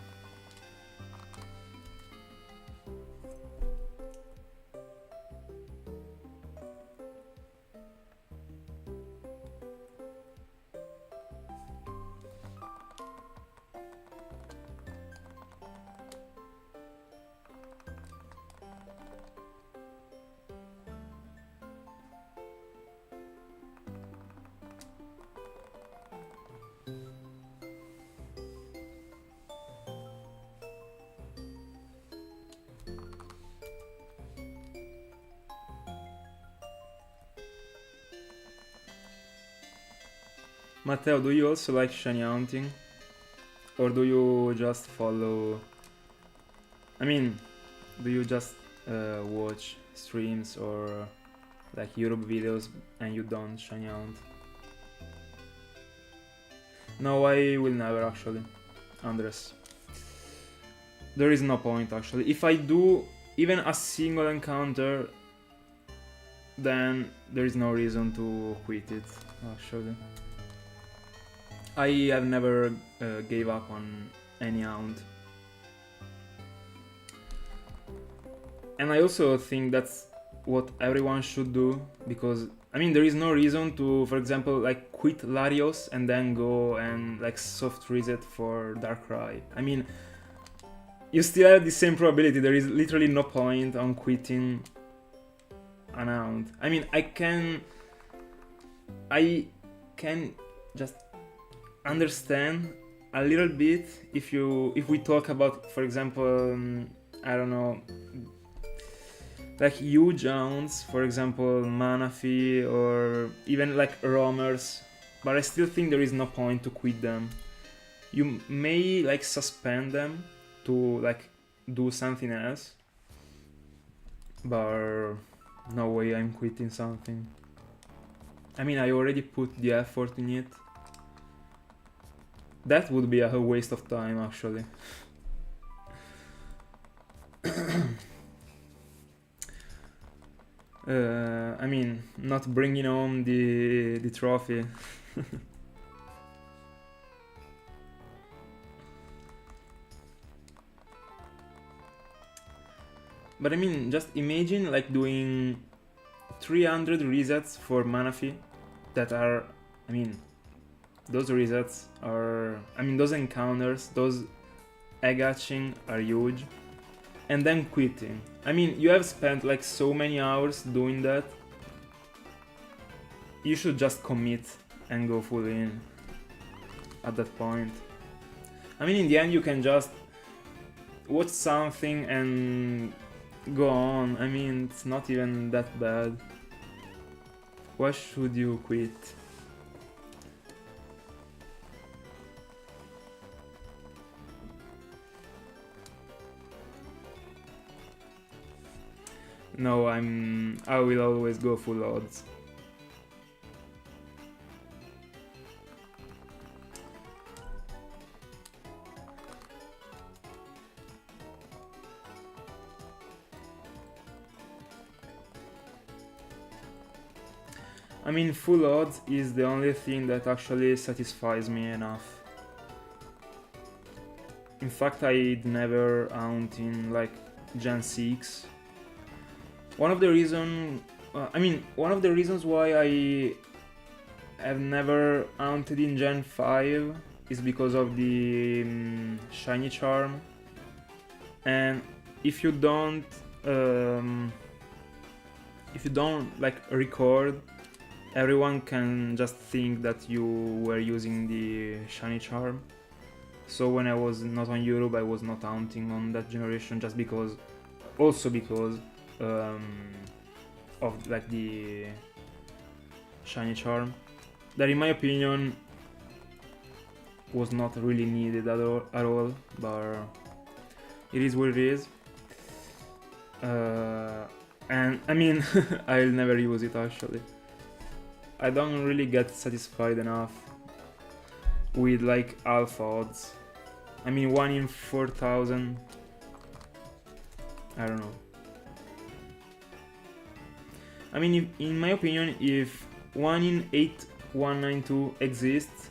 Matteo, do you also like shinyhunting? Or do you just follow... I mean, do you just watch streams or like YouTube videos and you don't shinyhunt? No, I will never actually, Andres. There is no point actually. If I do even a single encounter, then there is no reason to quit it actually. I have never gave up on any hound. And I also think that's what everyone should do, because I mean there is no reason to, for example, like quit Latios and then go and like soft reset for Darkrai. I mean, you still have the same probability. There is literally no point on quitting an hound. I mean, I can just understand a little bit if we talk about, for example, I don't know, like huge hounds, for example Manaphy, or even like roamers, but I still think there is no point to quit them. You may like suspend them to like do something else, but no way I'm quitting something. I mean, I already put the effort in it. That would be a waste of time, actually. I mean, not bringing home the trophy. But I mean, just imagine like doing 300 resets for Manaphy that are, I mean, those resets are, I mean, those encounters, those egg hatching are huge. And then quitting. I mean, you have spent like so many hours doing that. You should just commit and go full in at that point. I mean, in the end, you can just watch something and go on. I mean, it's not even that bad. Why should you quit? No, I will always go full odds. I mean, full odds is the only thing that actually satisfies me enough. In fact, I'd never hunt in like Gen 6. One of the reasons why I have never hunted in Gen 5 is because of the shiny charm. And if you don't like record, everyone can just think that you were using the shiny charm. So when I was not on Europe, I was not hunting on that generation just because, also because of like the shiny charm, that in my opinion was not really needed at all, but it is what it is. And I mean, I'll never use it actually. I don't really get satisfied enough with like alpha odds. I mean, 1 in 4,000. I don't know. I mean, in my opinion, if 1 in 8192 exists,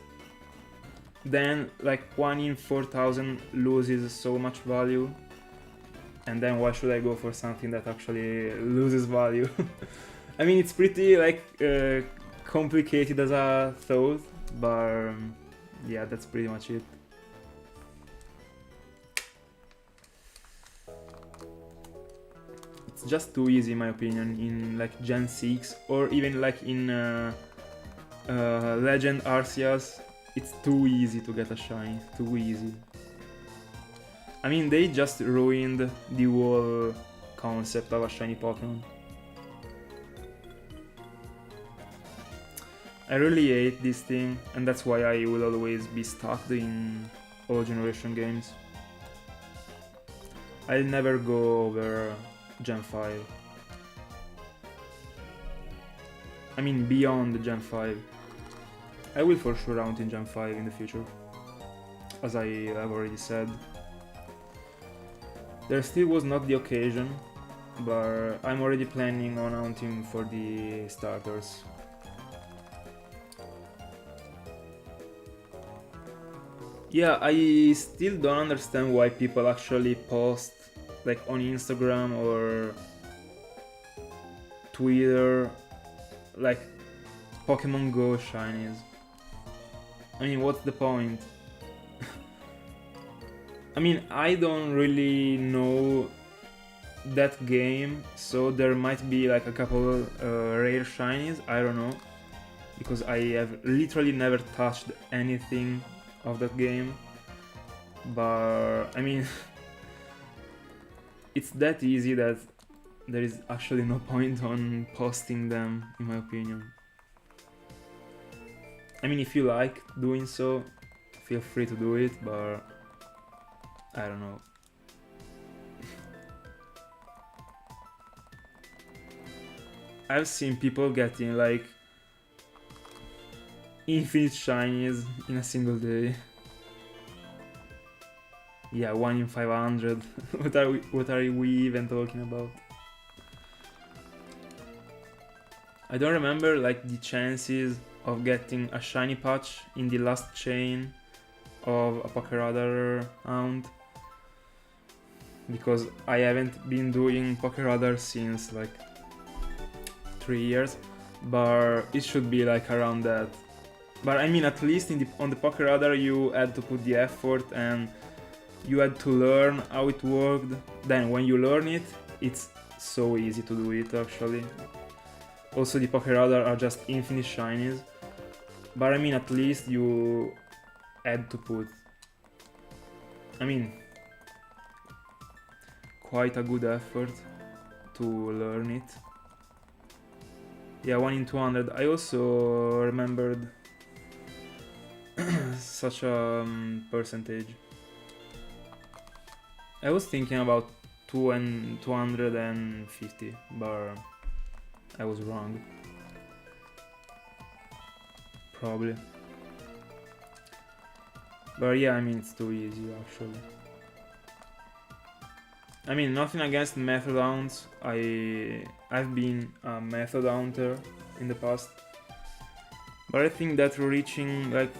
then like 1 in 4,000 loses so much value. And then why should I go for something that actually loses value? I mean, it's pretty like complicated as I thought, but yeah, that's pretty much it. It's just too easy in my opinion in like Gen 6 or even like in Legend Arceus. It's too easy to get a shiny, too easy. I mean, they just ruined the whole concept of a shiny Pokemon. I really hate this thing, and that's why I will always be stuck in all generation games. I'll never go over Gen 5. I mean, beyond Gen 5. I will for sure hunt in Gen 5 in the future, as I have already said. There still was not the occasion, but I'm already planning on hunting for the starters. Yeah, I still don't understand why people actually post like on Instagram or Twitter like Pokemon Go shinies. I mean, what's the point? I mean, I don't really know that game, so there might be like a couple rare shinies, I don't know, because I have literally never touched anything of that game. But I mean, it's that easy that there is actually no point on posting them, in my opinion. I mean, if you like doing so, feel free to do it, but I don't know. I've seen people getting like infinite shinies in a single day. Yeah, 1 in 500. What are we even talking about? I don't remember like the chances of getting a shiny patch in the last chain of a Pokeradar hunt, because I haven't been doing Pokeradar since like 3 years, but it should be like around that. But I mean, at least on the Pokeradar you had to put the effort and you had to learn how it worked. Then when you learn it, it's so easy to do it actually. Also, the Pokeradar are just infinite shinies, but I mean, at least you had to put. I mean, quite a good effort to learn it. Yeah, 1 in 200. I also remembered such a percentage. I was thinking about 250, but I was wrong. Probably. But yeah, I mean, it's too easy actually. I mean, nothing against method hounds. I've been a method hunter in the past. But I think that reaching, like,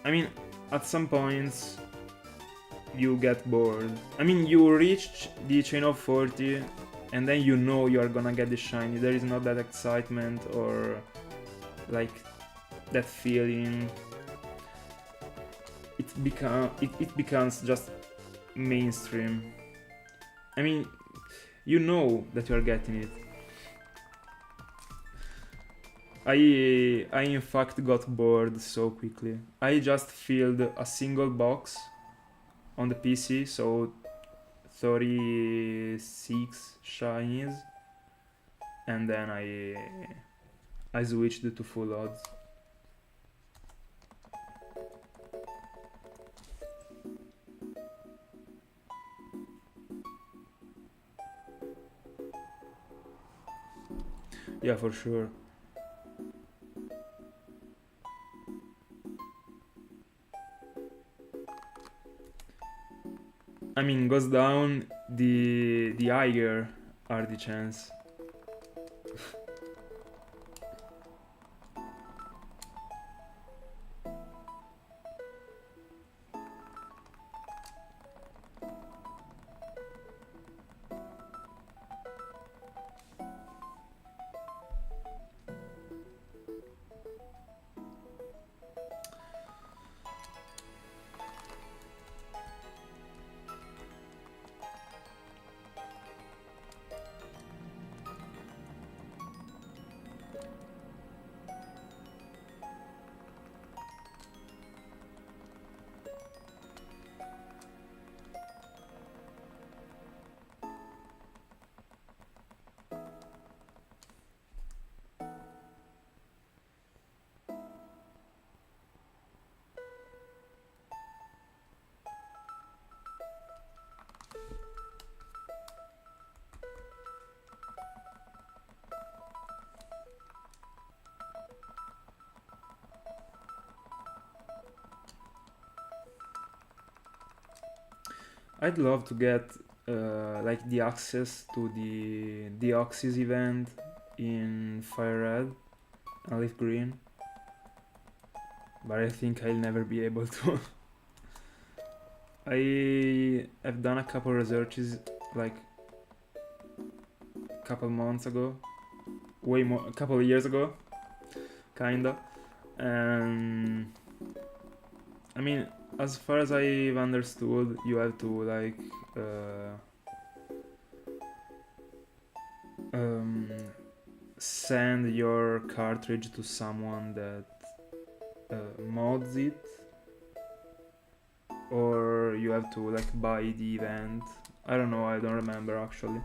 I mean, at some points you get bored. I mean, you reach the chain of 40 and then you know you are gonna get the shiny. There is not that excitement or like that feeling. It becomes just mainstream. I mean, you know that you are getting it. I in fact got bored so quickly. I just filled a single box on the PC, so 36 shinies, and then I switched to full odds. Yeah, for sure. I mean, goes down, the higher are the chance. I'd love to get like the access to the Deoxys event in Fire Red and Leaf Green, but I think I'll never be able to. I have done a couple researches like a couple months ago, way more, a couple of years ago, kinda, and I mean, as far as I've understood, you have to like send your cartridge to someone that mods it, or you have to like buy the event. I don't know, I don't remember actually.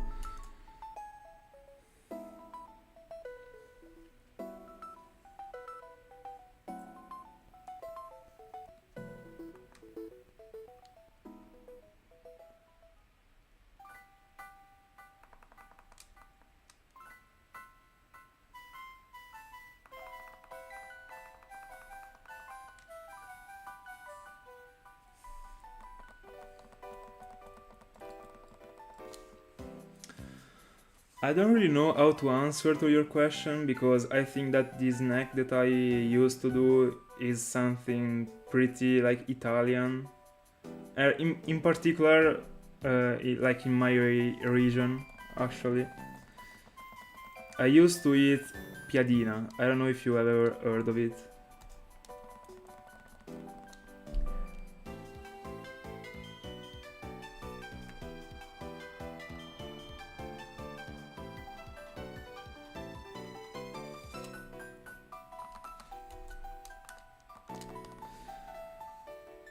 I don't really know how to answer to your question because I think that the snack that I used to do is something pretty like Italian. In particular, like in my region, actually. I used to eat piadina. I don't know if you ever heard of it.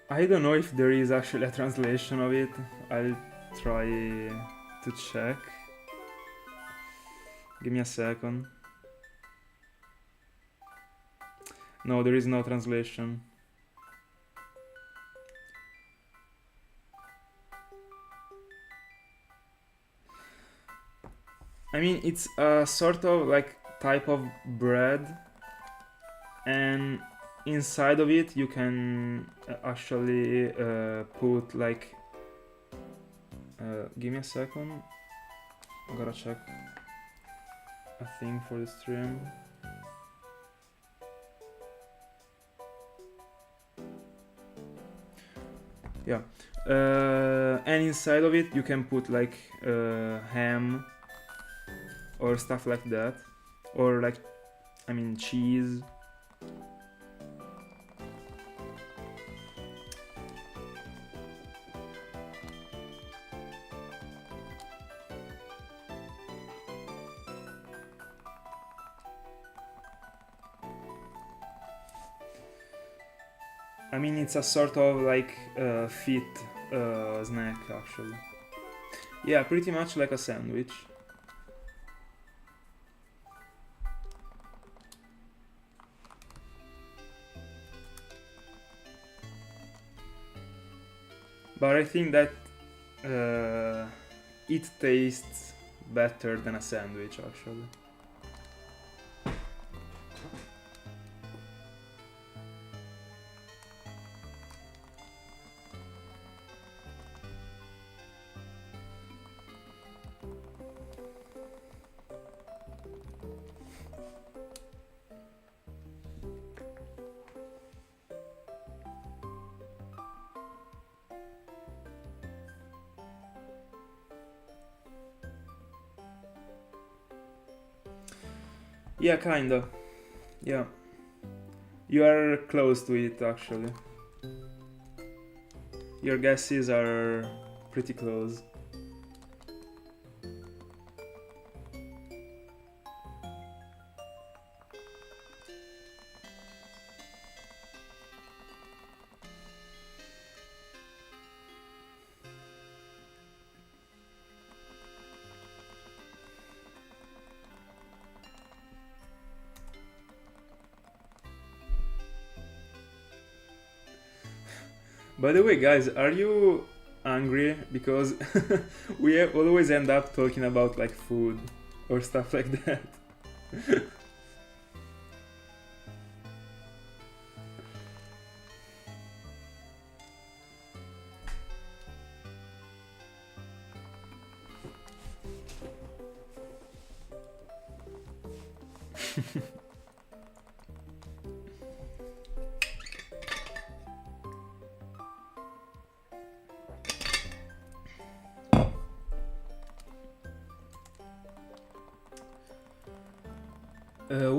I don't know if there is actually a translation of it. I'll try to check. Give me a second. No, there is no translation. I mean, it's a sort of like type of bread, and inside of it you can actually put like give me a second, I gotta check a thing for the stream. Yeah, and inside of it you can put like ham or stuff like that, or like, I mean, cheese. I mean, it's a sort of like fit snack actually. Yeah, pretty much like a sandwich. But I think that it tastes better than a sandwich actually. Yeah, kinda. Yeah. You are close to it actually. Your guesses are pretty close. By the way, guys, are you hungry? Because we always end up talking about like food or stuff like that.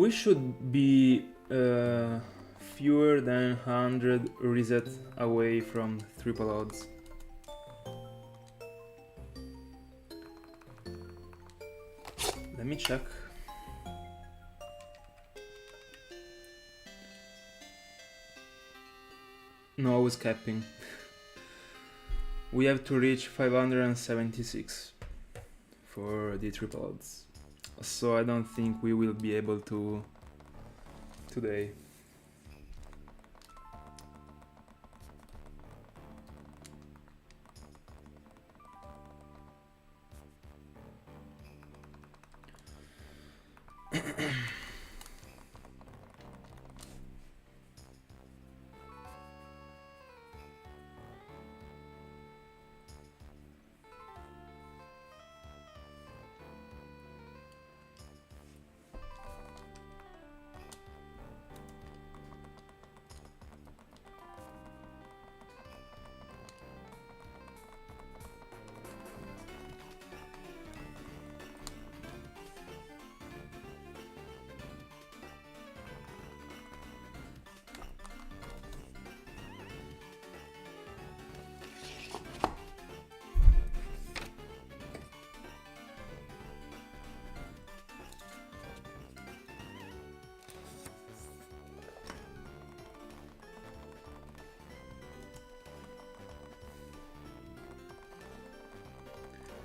We should be fewer than 100 reset away from triple odds. Let me check. No, I was capping. We have to reach 576 for the triple odds. So I don't think we will be able to today.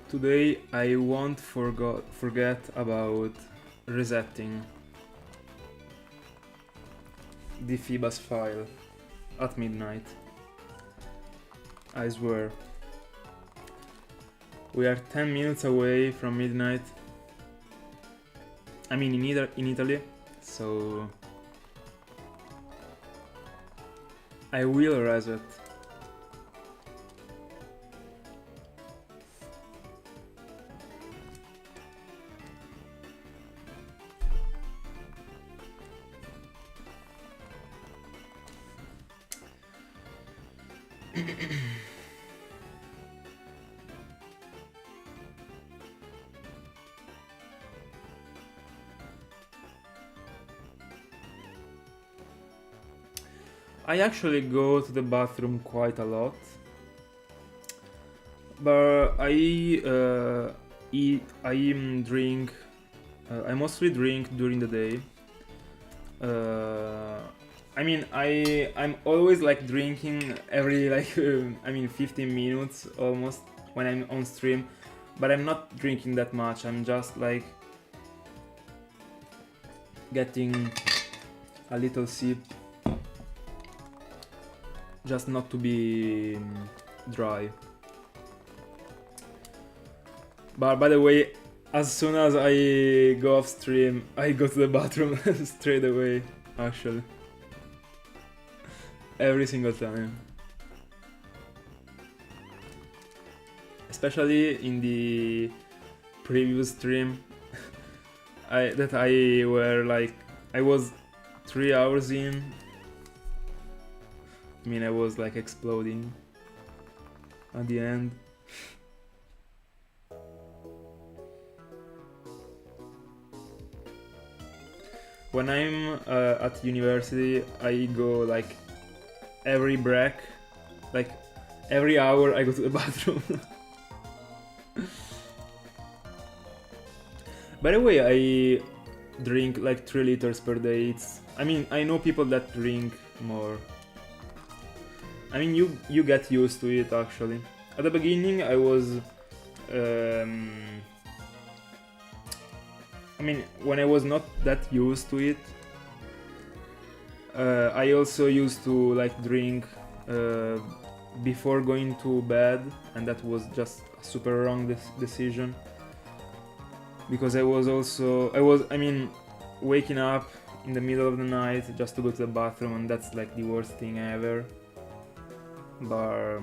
Today I won't forget about resetting the Feebas file at midnight. I swear. We are 10 minutes away from midnight. I mean in Italy, so I will reset. I actually go to the bathroom quite a lot, but I drink. I mostly drink during the day. I mean, I'm always like drinking every like 15 minutes almost when I'm on stream, but I'm not drinking that much. I'm just like getting a little sip, just not to be dry. But by the way, as soon as I go off stream, I go to the bathroom straight away, actually. Every single time. Especially in the previous stream, I was 3 hours in. I mean, I was like exploding at the end. When I'm at university, I go like every break, like every hour I go to the bathroom. By the way, I drink like 3 liters per day. I mean, I know people that drink more. I mean, you get used to it actually. At the beginning, I was. I mean, when I was not that used to it, I also used to like drink before going to bed, and that was just a super wrong decision. Because I was waking up in the middle of the night just to go to the bathroom, and that's like the worst thing ever. But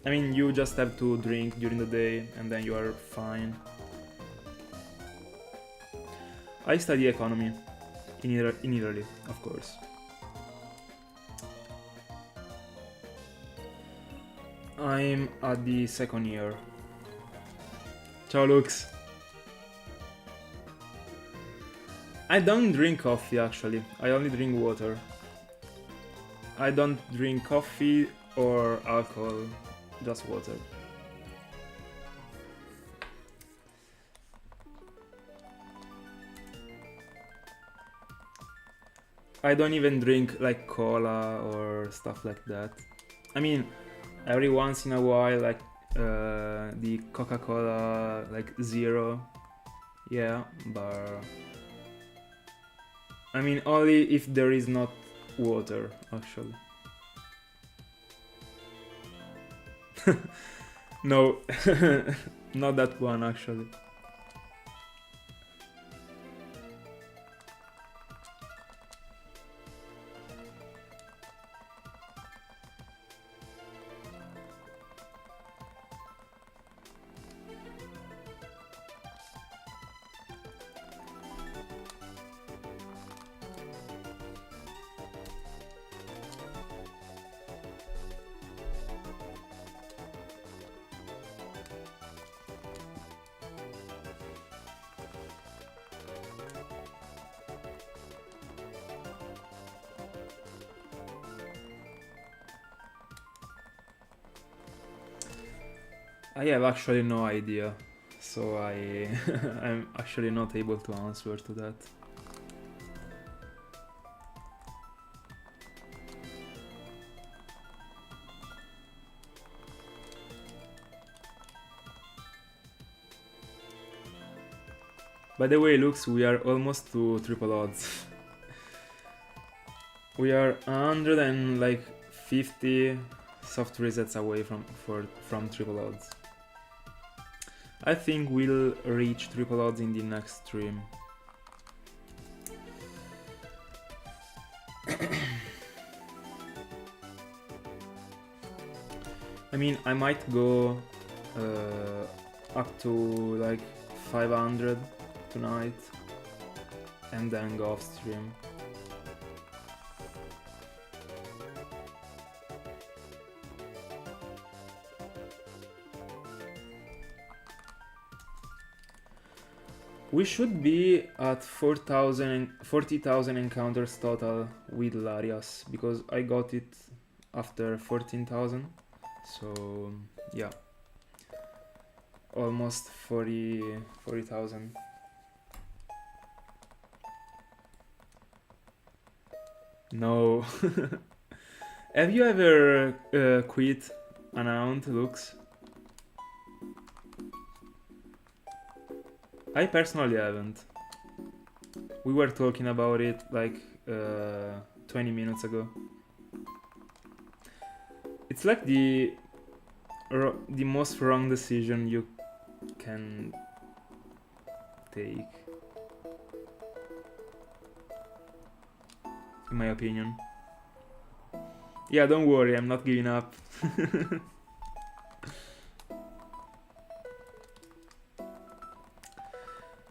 I mean, you just have to drink during the day and then you are fine. I study economy in Italy, of course. I'm at the second year. Ciao, Lux. I don't drink coffee actually, I only drink water. I don't drink coffee or alcohol, just water. I don't even drink like cola or stuff like that. I mean, every once in a while, like the Coca-Cola like Zero, yeah, but I mean only if there is not water actually. No, not that one actually. I have actually no idea, so I'm actually not able to answer to that. By the way, looks, we are almost to triple odds. We are 150 soft resets away from triple odds. I think we'll reach triple odds in the next stream. I mean, I might go up to like 500 tonight and then go off stream. We should be at 40,000 encounters total with Latios, because I got it after 14,000, so yeah, almost 40,000. No. Have you ever quit an account, Lux? I personally haven't. We were talking about it like 20 minutes ago. It's like the most wrong decision you can take, in my opinion. Yeah, don't worry, I'm not giving up.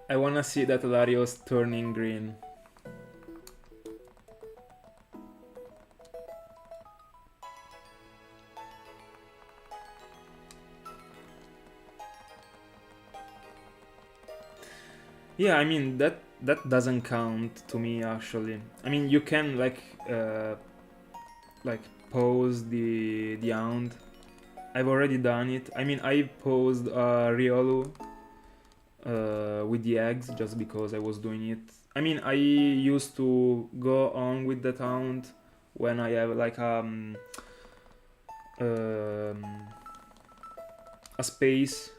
I wanna see that Latios turning green. Yeah, I mean that doesn't count to me actually. I mean you can like pose the hound. I've already done it. I mean I posed Riolu with the eggs just because I was doing it. I mean I used to go on with the hound when I have like a space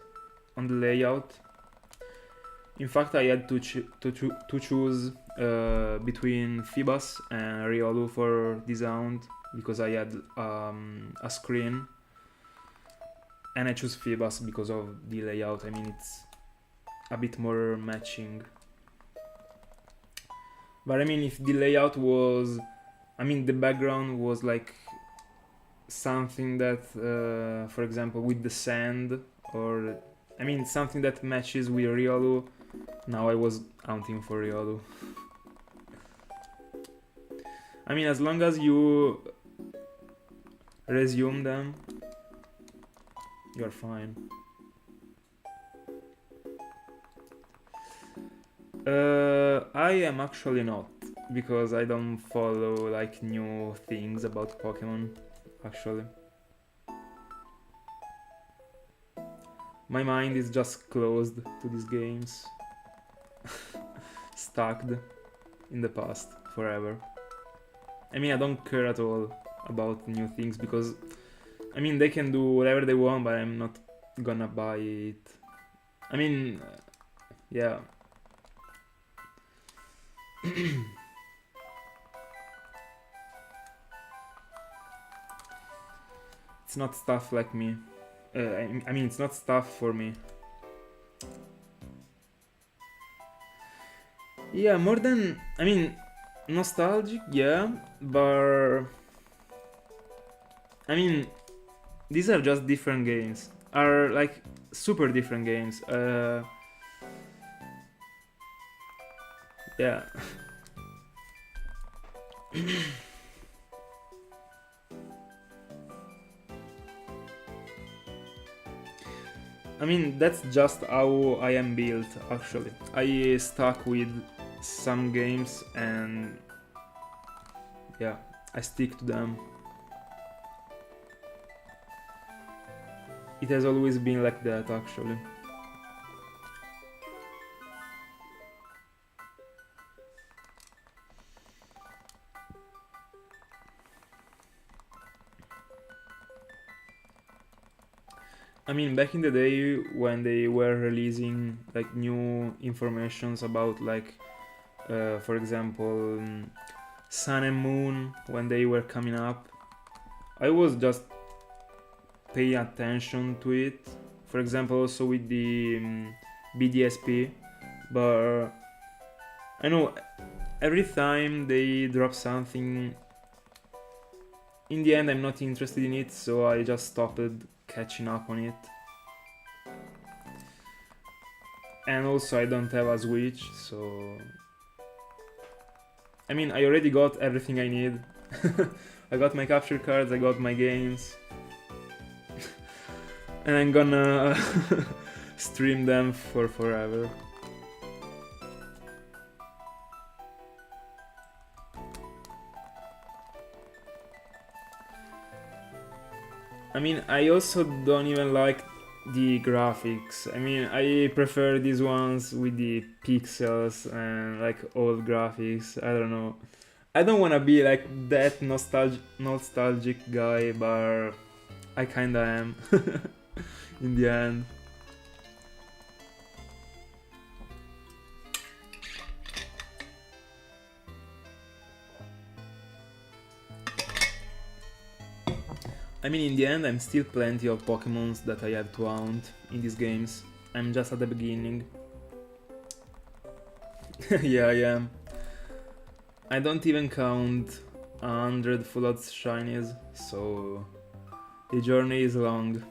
on the layout. In fact, I had to choose between Feebas and Riolu for this hound because I had a screen, and I choose Feebas because of the layout. I mean, it's a bit more matching. But I mean, if the layout was, I mean, the background was like something that, for example, with the sand, or I mean, something that matches with Riolu. Now I was hunting for Riolu. I mean, as long as you resume them, you're fine. I am actually not, because I don't follow like new things about Pokemon, actually. My mind is just closed to these games. Stuck in the past forever. I mean, I don't care at all about new things because, I mean, they can do whatever they want, but I'm not gonna buy it. I mean, yeah. It's not stuff like me. I mean, it's not stuff for me. Yeah, more than, I mean, nostalgic, yeah, but I mean, these are just different games. Are like super different games. Yeah. I mean, that's just how I am built, actually. I stuck with some games and yeah, I stick to them. It has always been like that, actually. I mean, back in the day when they were releasing like new informations about like, for example, Sun and Moon when they were coming up, I was just paying attention to it. For example, also with the BDSP, but I know every time they drop something, in the end I'm not interested in it, so I just stopped catching up on it. And also I don't have a Switch, so I mean, I already got everything I need. I got my capture cards, I got my games. And I'm gonna stream them for forever. I mean, I also don't even like the graphics. I mean, I prefer these ones with the pixels and like old graphics. I don't know. I don't wanna be like that nostalgic guy, but I kinda am in the end. I mean, in the end, I'm still plenty of Pokemons that I have to hunt in these games. I'm just at the beginning. Yeah, I am. I don't even count 100 fullodds shinies, so the journey is long.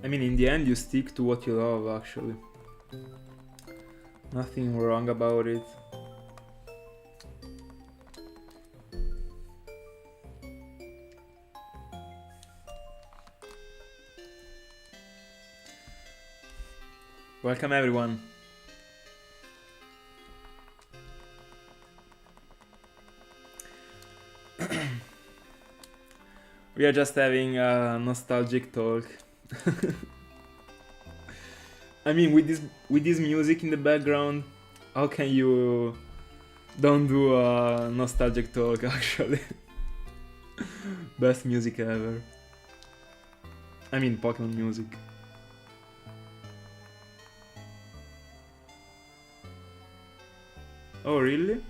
I mean, in the end, you stick to what you love, actually. Nothing wrong about it. Welcome everyone. We are just having a nostalgic talk. I mean, with this music in the background, how can you don't do a nostalgic talk, actually? Best music ever. I mean, Pokemon music. Oh, really?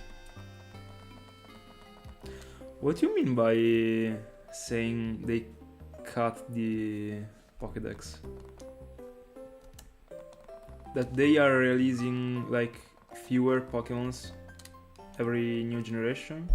What do you mean by saying they cut the Pokédex? That they are releasing like fewer Pokemons every new generation?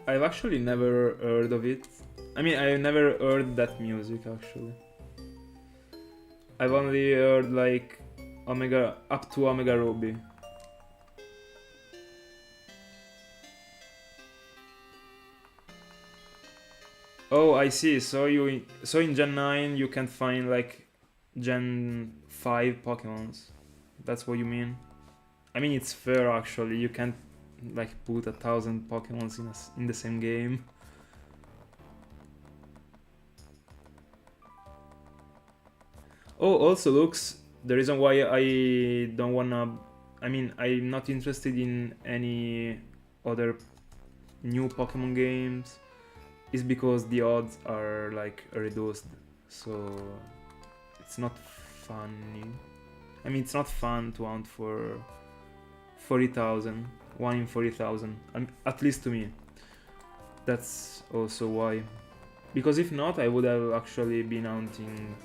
I've actually never heard of it. I mean, I've never heard that music actually. I've only heard like Omega up to Omega Ruby. Oh, I see. So in Gen 9 you can find like Gen 5 Pokemons. That's what you mean? I mean, it's fair actually. You can't like put 1,000 Pokemons in the same game. Oh, also looks, the reason why I don't wanna, I mean, I'm not interested in any other new Pokemon games is because the odds are like reduced, so it's not funny. I mean, it's not fun to hunt for 40,000, 1 in 40,000, at least to me. That's also why. Because if not, I would have actually been hunting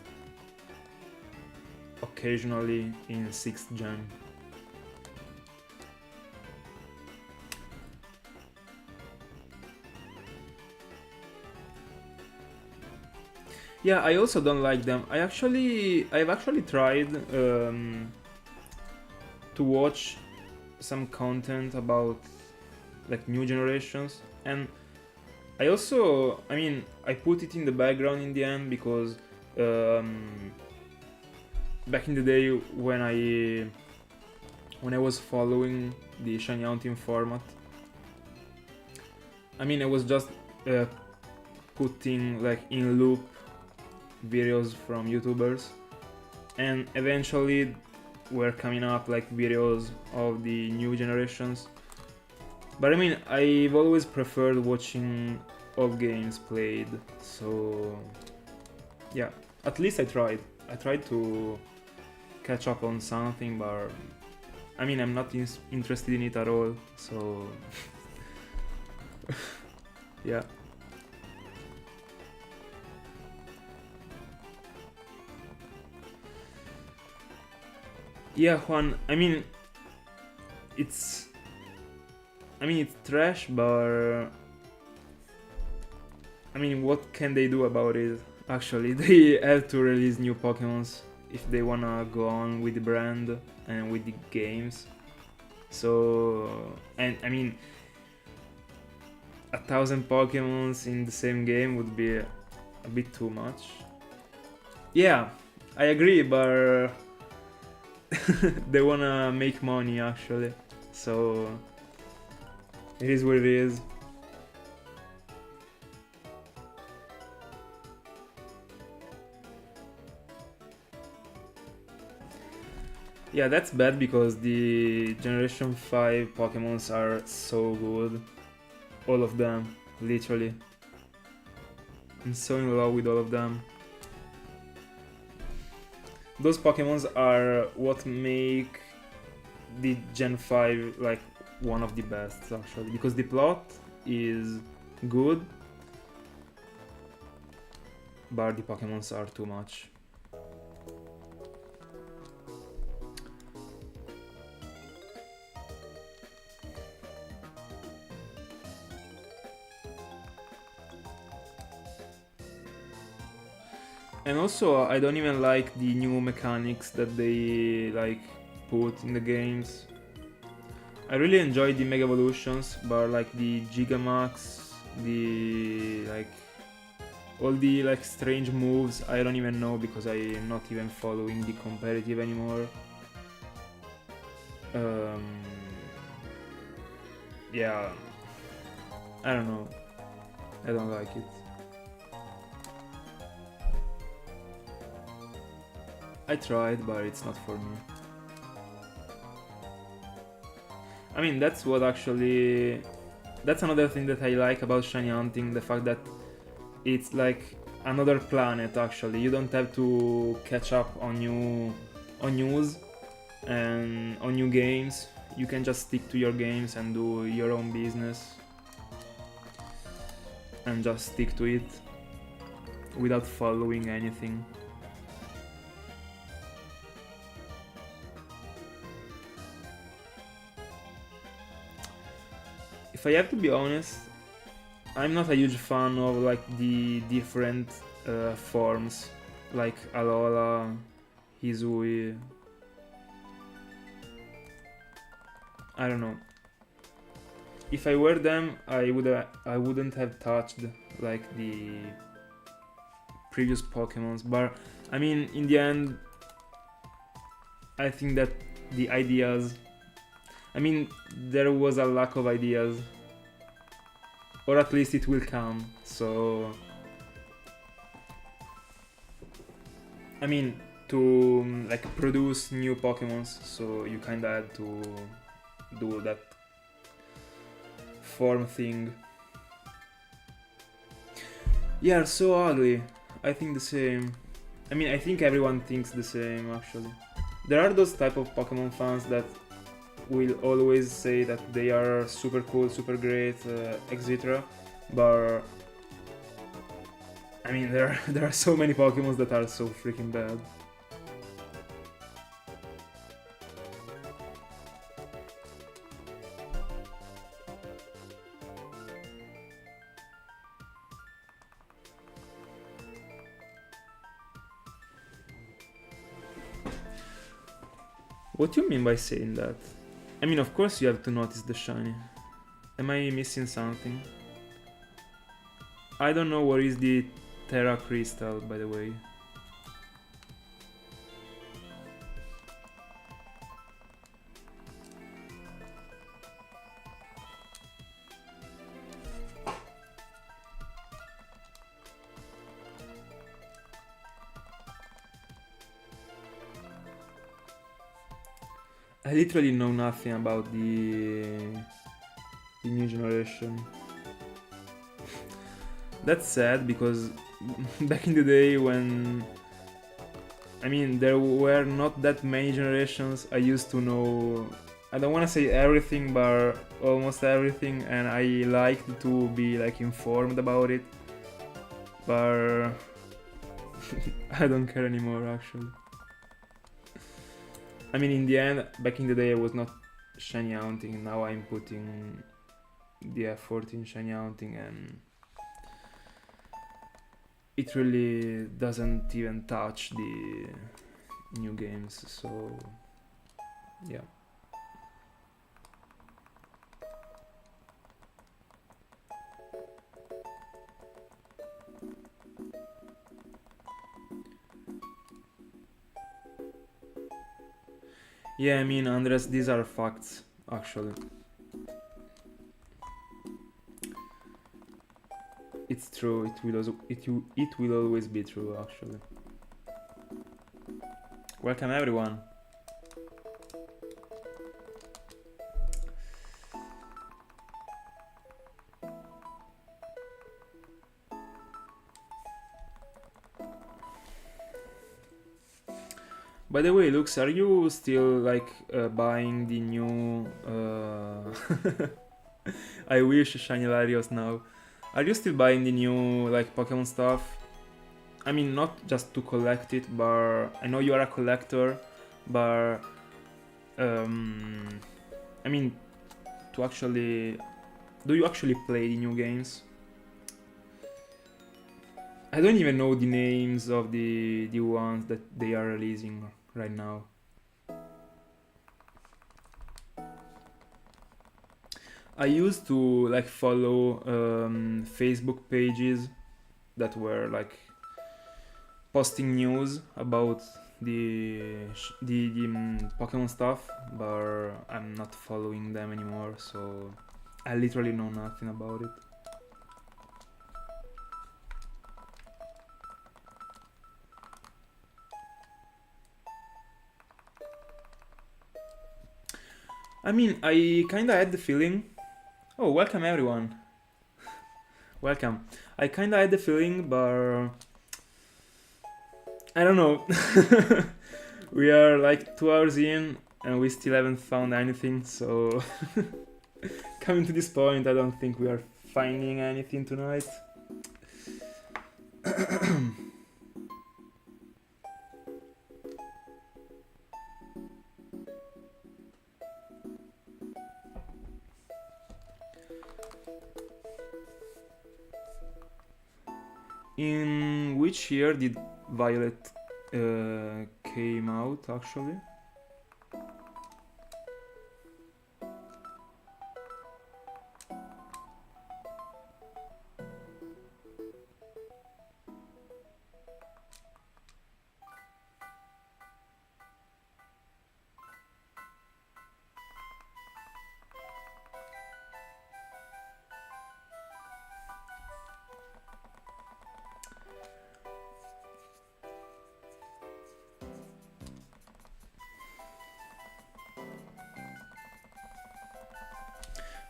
occasionally in 6th gen. Yeah, I also don't like them. I've actually tried to watch some content about like new generations, and I also, I mean, I put it in the background in the end because back in the day when I was following the shinyhunting format, I mean, I was just putting like in loop videos from YouTubers, and eventually were coming up like videos of the new generations. But I mean, I've always preferred watching old games played, so yeah, at least I tried. I tried to catch up on something, but I mean, I'm not interested in it at all, so yeah. Yeah, Juan, it's it's trash, but what can they do about it? Actually, they have to release new Pokemons if they wanna go on with the brand and with the games. So, and 1,000 Pokemons in the same game would be a bit too much. Yeah, I agree, but they wanna make money actually, so it is what it is. Yeah, that's bad because the Generation 5 Pokemons are so good. All of them, literally. I'm so in love with all of them. Those Pokemons are what make the Gen 5 like one of the best actually, because the plot is good, but the Pokemons are too much. And also, I don't even like the new mechanics that they like put in the games. I really enjoy the Mega Evolutions, but like the Gigamax, the like all the like strange moves, I don't even know because I'm not even following the competitive anymore. Yeah, I don't know. I don't like it. I tried, but it's not for me. That's what actually... That's another thing that I like about shinyhunting, the fact that it's like another planet actually. You don't have to catch up on news and on new games. You can just stick to your games and do your own business and just stick to it without following anything. If I have to be honest, I'm not a huge fan of like the different forms, like Alola, Hisui. I don't know. If I were them, I wouldn't have touched like the previous Pokemons. But in the end, I think that the ideas. There was a lack of ideas, or at least it will come. So, to like produce new Pokemons, so you kinda had to do that form thing. Yeah, so ugly. I think the same. I think everyone thinks the same actually. There are those type of Pokemon fans that will always say that they are super cool, super great, etc. But there are so many Pokemons that are so freaking bad. What do you mean by saying that? Of course you have to notice the shiny. Am I missing something? I don't know what is the Terra Crystal, by the way. I literally know nothing about the new generation. That's sad because back in the day when, I mean, there were not that many generations, I used to know, I don't want to say everything, but almost everything, and I liked to be like informed about it, but I don't care anymore actually. I mean, in the end, back in the day I was not shinyhunting, now I'm putting the effort in shinyhunting, and it really doesn't even touch the new games, so yeah. Yeah, I mean, Andres, these are facts, actually. It's true, it will always be true, actually. Welcome everyone. By the way, Lux, are you still like buying the new I wish shiny Latios now. Are you still buying the new like Pokemon stuff? I mean, not just to collect it, but I know you are a collector, but I mean, to actually, do you actually play the new games? I don't even know the names of the ones that they are releasing right now. I used to like follow Facebook pages that were like posting news about the Pokemon stuff, but I'm not following them anymore, so I literally know nothing about it. I mean, I kinda had the feeling. Oh, welcome everyone. Welcome. I kinda had the feeling, but I don't know. We are like 2 hours in and we still haven't found anything, so coming to this point, I don't think we are finding anything tonight. In which year did Violet came out actually?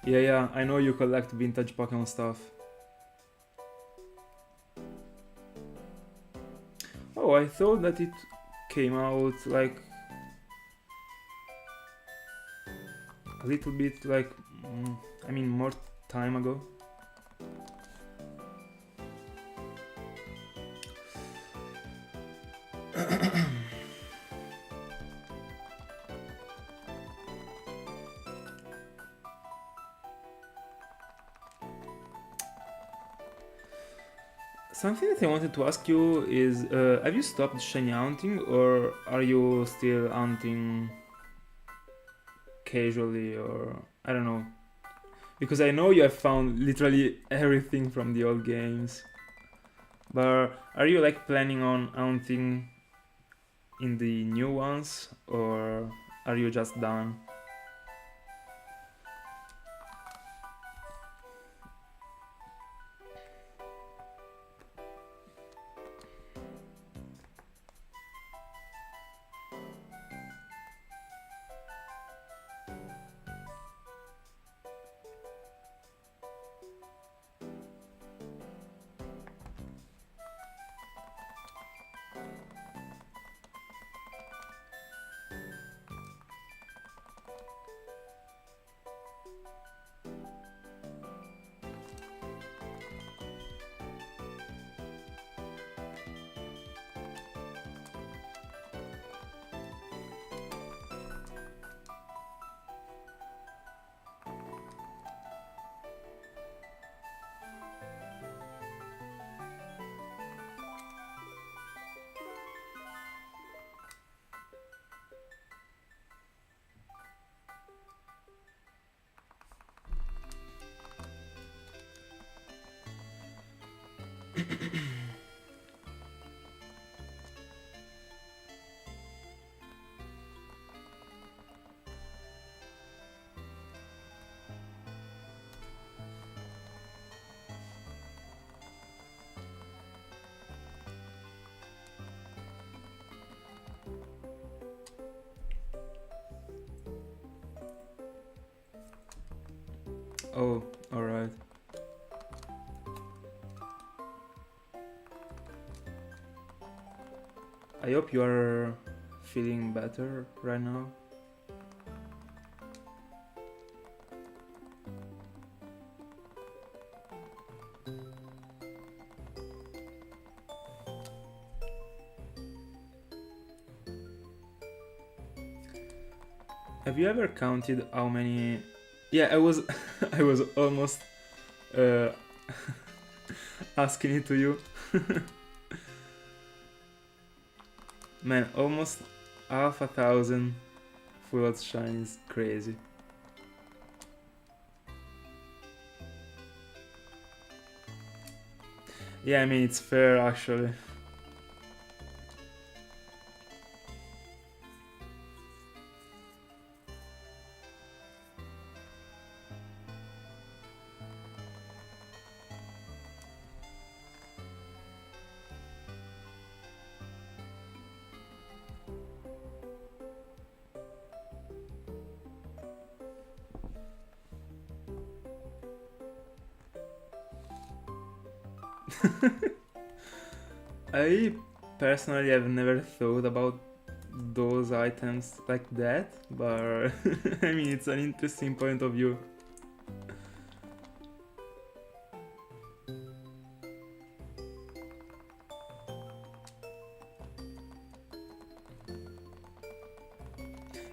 Yeah, I know you collect vintage Pokemon stuff. Oh, I thought that it came out like a little bit like, I mean, more time ago. Something that I wanted to ask you is, have you stopped shiny hunting or are you still hunting casually, or I don't know? Because I know you have found literally everything from the old games. But are you like planning on hunting in the new ones, or are you just done? Oh, alright. I hope you are feeling better right now. Have you ever counted how many... Yeah, I was I was almost asking it to you. Man, almost 1,000 fullodds shine is crazy. Yeah, I mean, it's fair actually. I personally have never thought about those items like that, but I mean, it's an interesting point of view.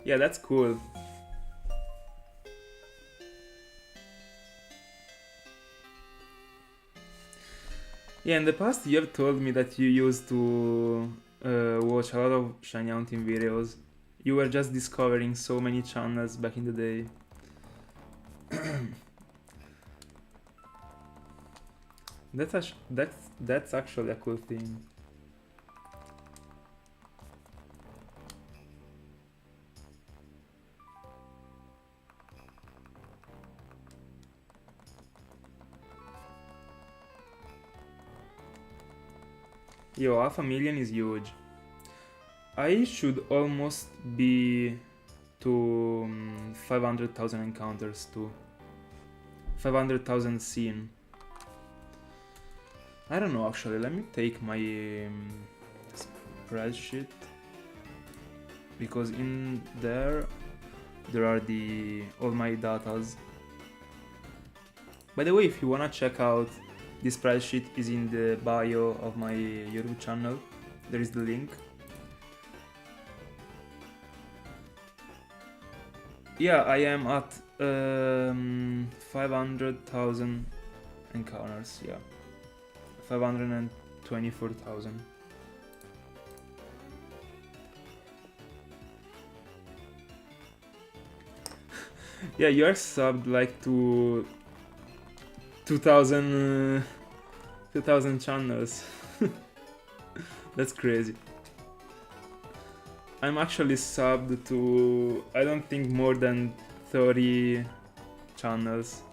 Yeah, that's cool. Yeah, in the past you have told me that you used to watch a lot of shinyhunting videos. You were just discovering so many channels back in the day. That's actually a cool thing. Yo, 500,000 is huge. I should almost be to 500,000 encounters too. 500,000 seen. I don't know actually, let me take my spreadsheet. Because in there are all my datas. By the way, if you wanna check out this spreadsheet, is in the bio of my YouTube channel. There is the link. Yeah, I am at 500,000 encounters. Yeah, 524,000. Yeah, you are subbed like to 2,000 channels. That's crazy. I'm actually subbed to, I don't think, more than 30 channels.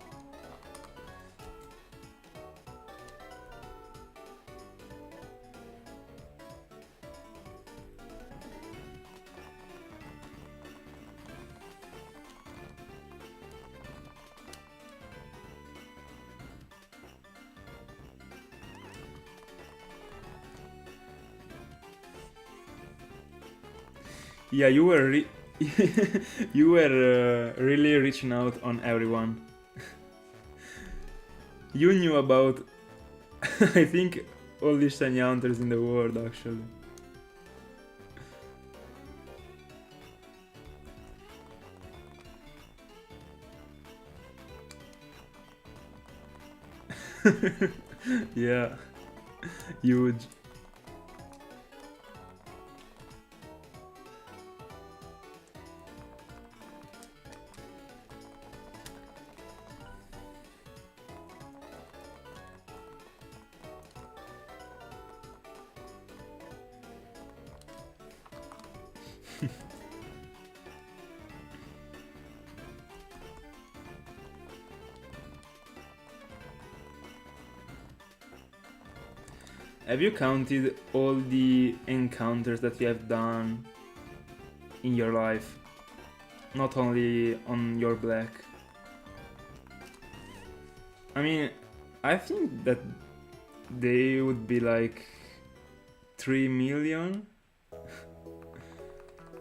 Yeah, you were you were really reaching out on everyone. You knew about I think all the shiny hunters in the world actually. Yeah, huge. Have you counted all the encounters that you have done in your life? Not only on your black. I mean, I think that they would be like 3 million.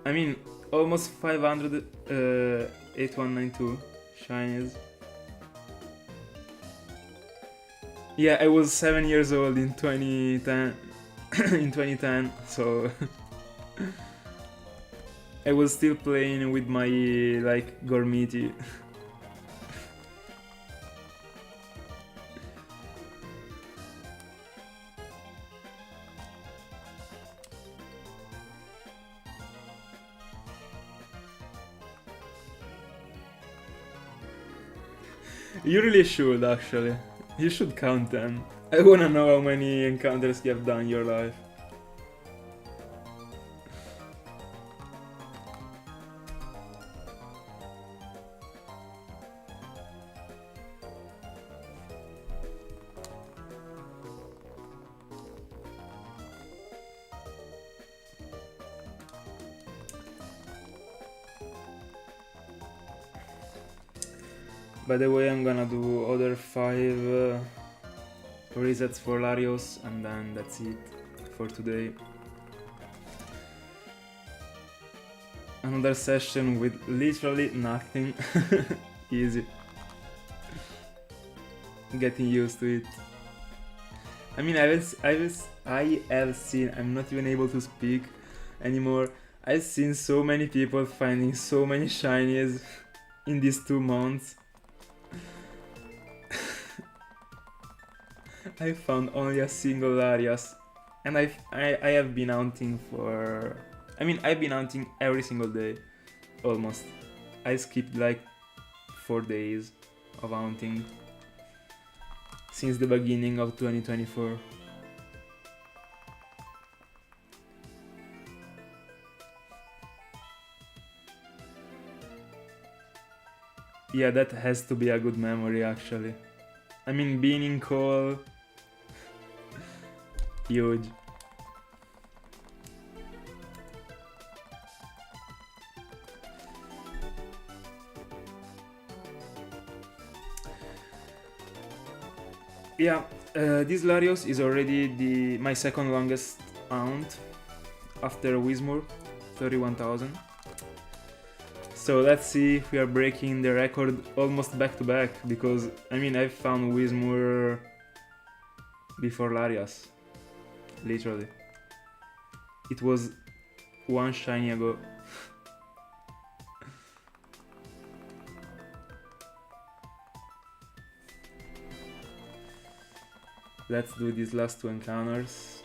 I mean, almost 500 8192 shinies. Yeah, I was 7 years old in 2010. In 2010, so I was still playing with my like Gormiti. You really should, actually. You should count them. I wanna know how many encounters you have done in your life. By the way, I'm gonna do other 5 resets for Latios, and then that's it for today. Another session with literally nothing. Easy. Getting used to it. I mean, I have seen, I'm not even able to speak anymore. I've seen so many people finding so many shinies in these 2 months. I found only a single Larias, and I have been hunting for... I mean, I've been hunting every single day, almost. I skipped like 4 days of hunting since the beginning of 2024. Yeah, that has to be a good memory, actually. I mean, being in call... huge. Yeah, this Larios is already my second longest hunt after Wismur, 31,000. So let's see if we are breaking the record almost back to back, because I mean, I found Wismur before Larias, literally. It was 1 shiny ago. Let's do these last 2 encounters.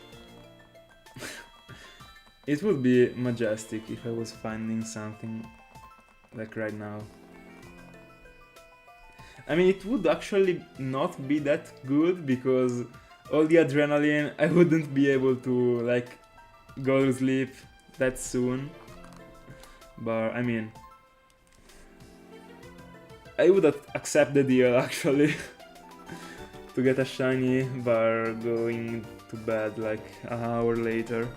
It would be majestic if I was finding something like right now. I mean, it would actually not be that good, because all the adrenaline, I wouldn't be able to like go to sleep that soon. But I mean, I would accept the deal actually. To get a shiny bar going to bed like an hour later.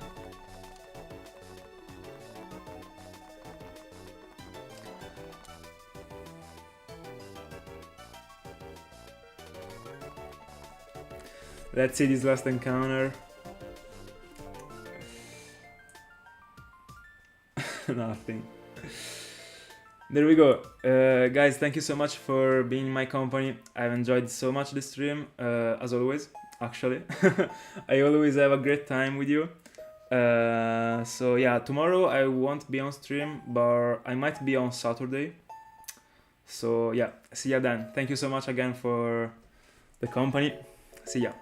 Let's see this last encounter. Nothing. There we go. Guys, thank you so much for being in my company. I've enjoyed so much this stream, as always, actually. I always have a great time with you. So yeah, tomorrow I won't be on stream, but I might be on Saturday. So yeah, see ya then. Thank you so much again for the company. See ya.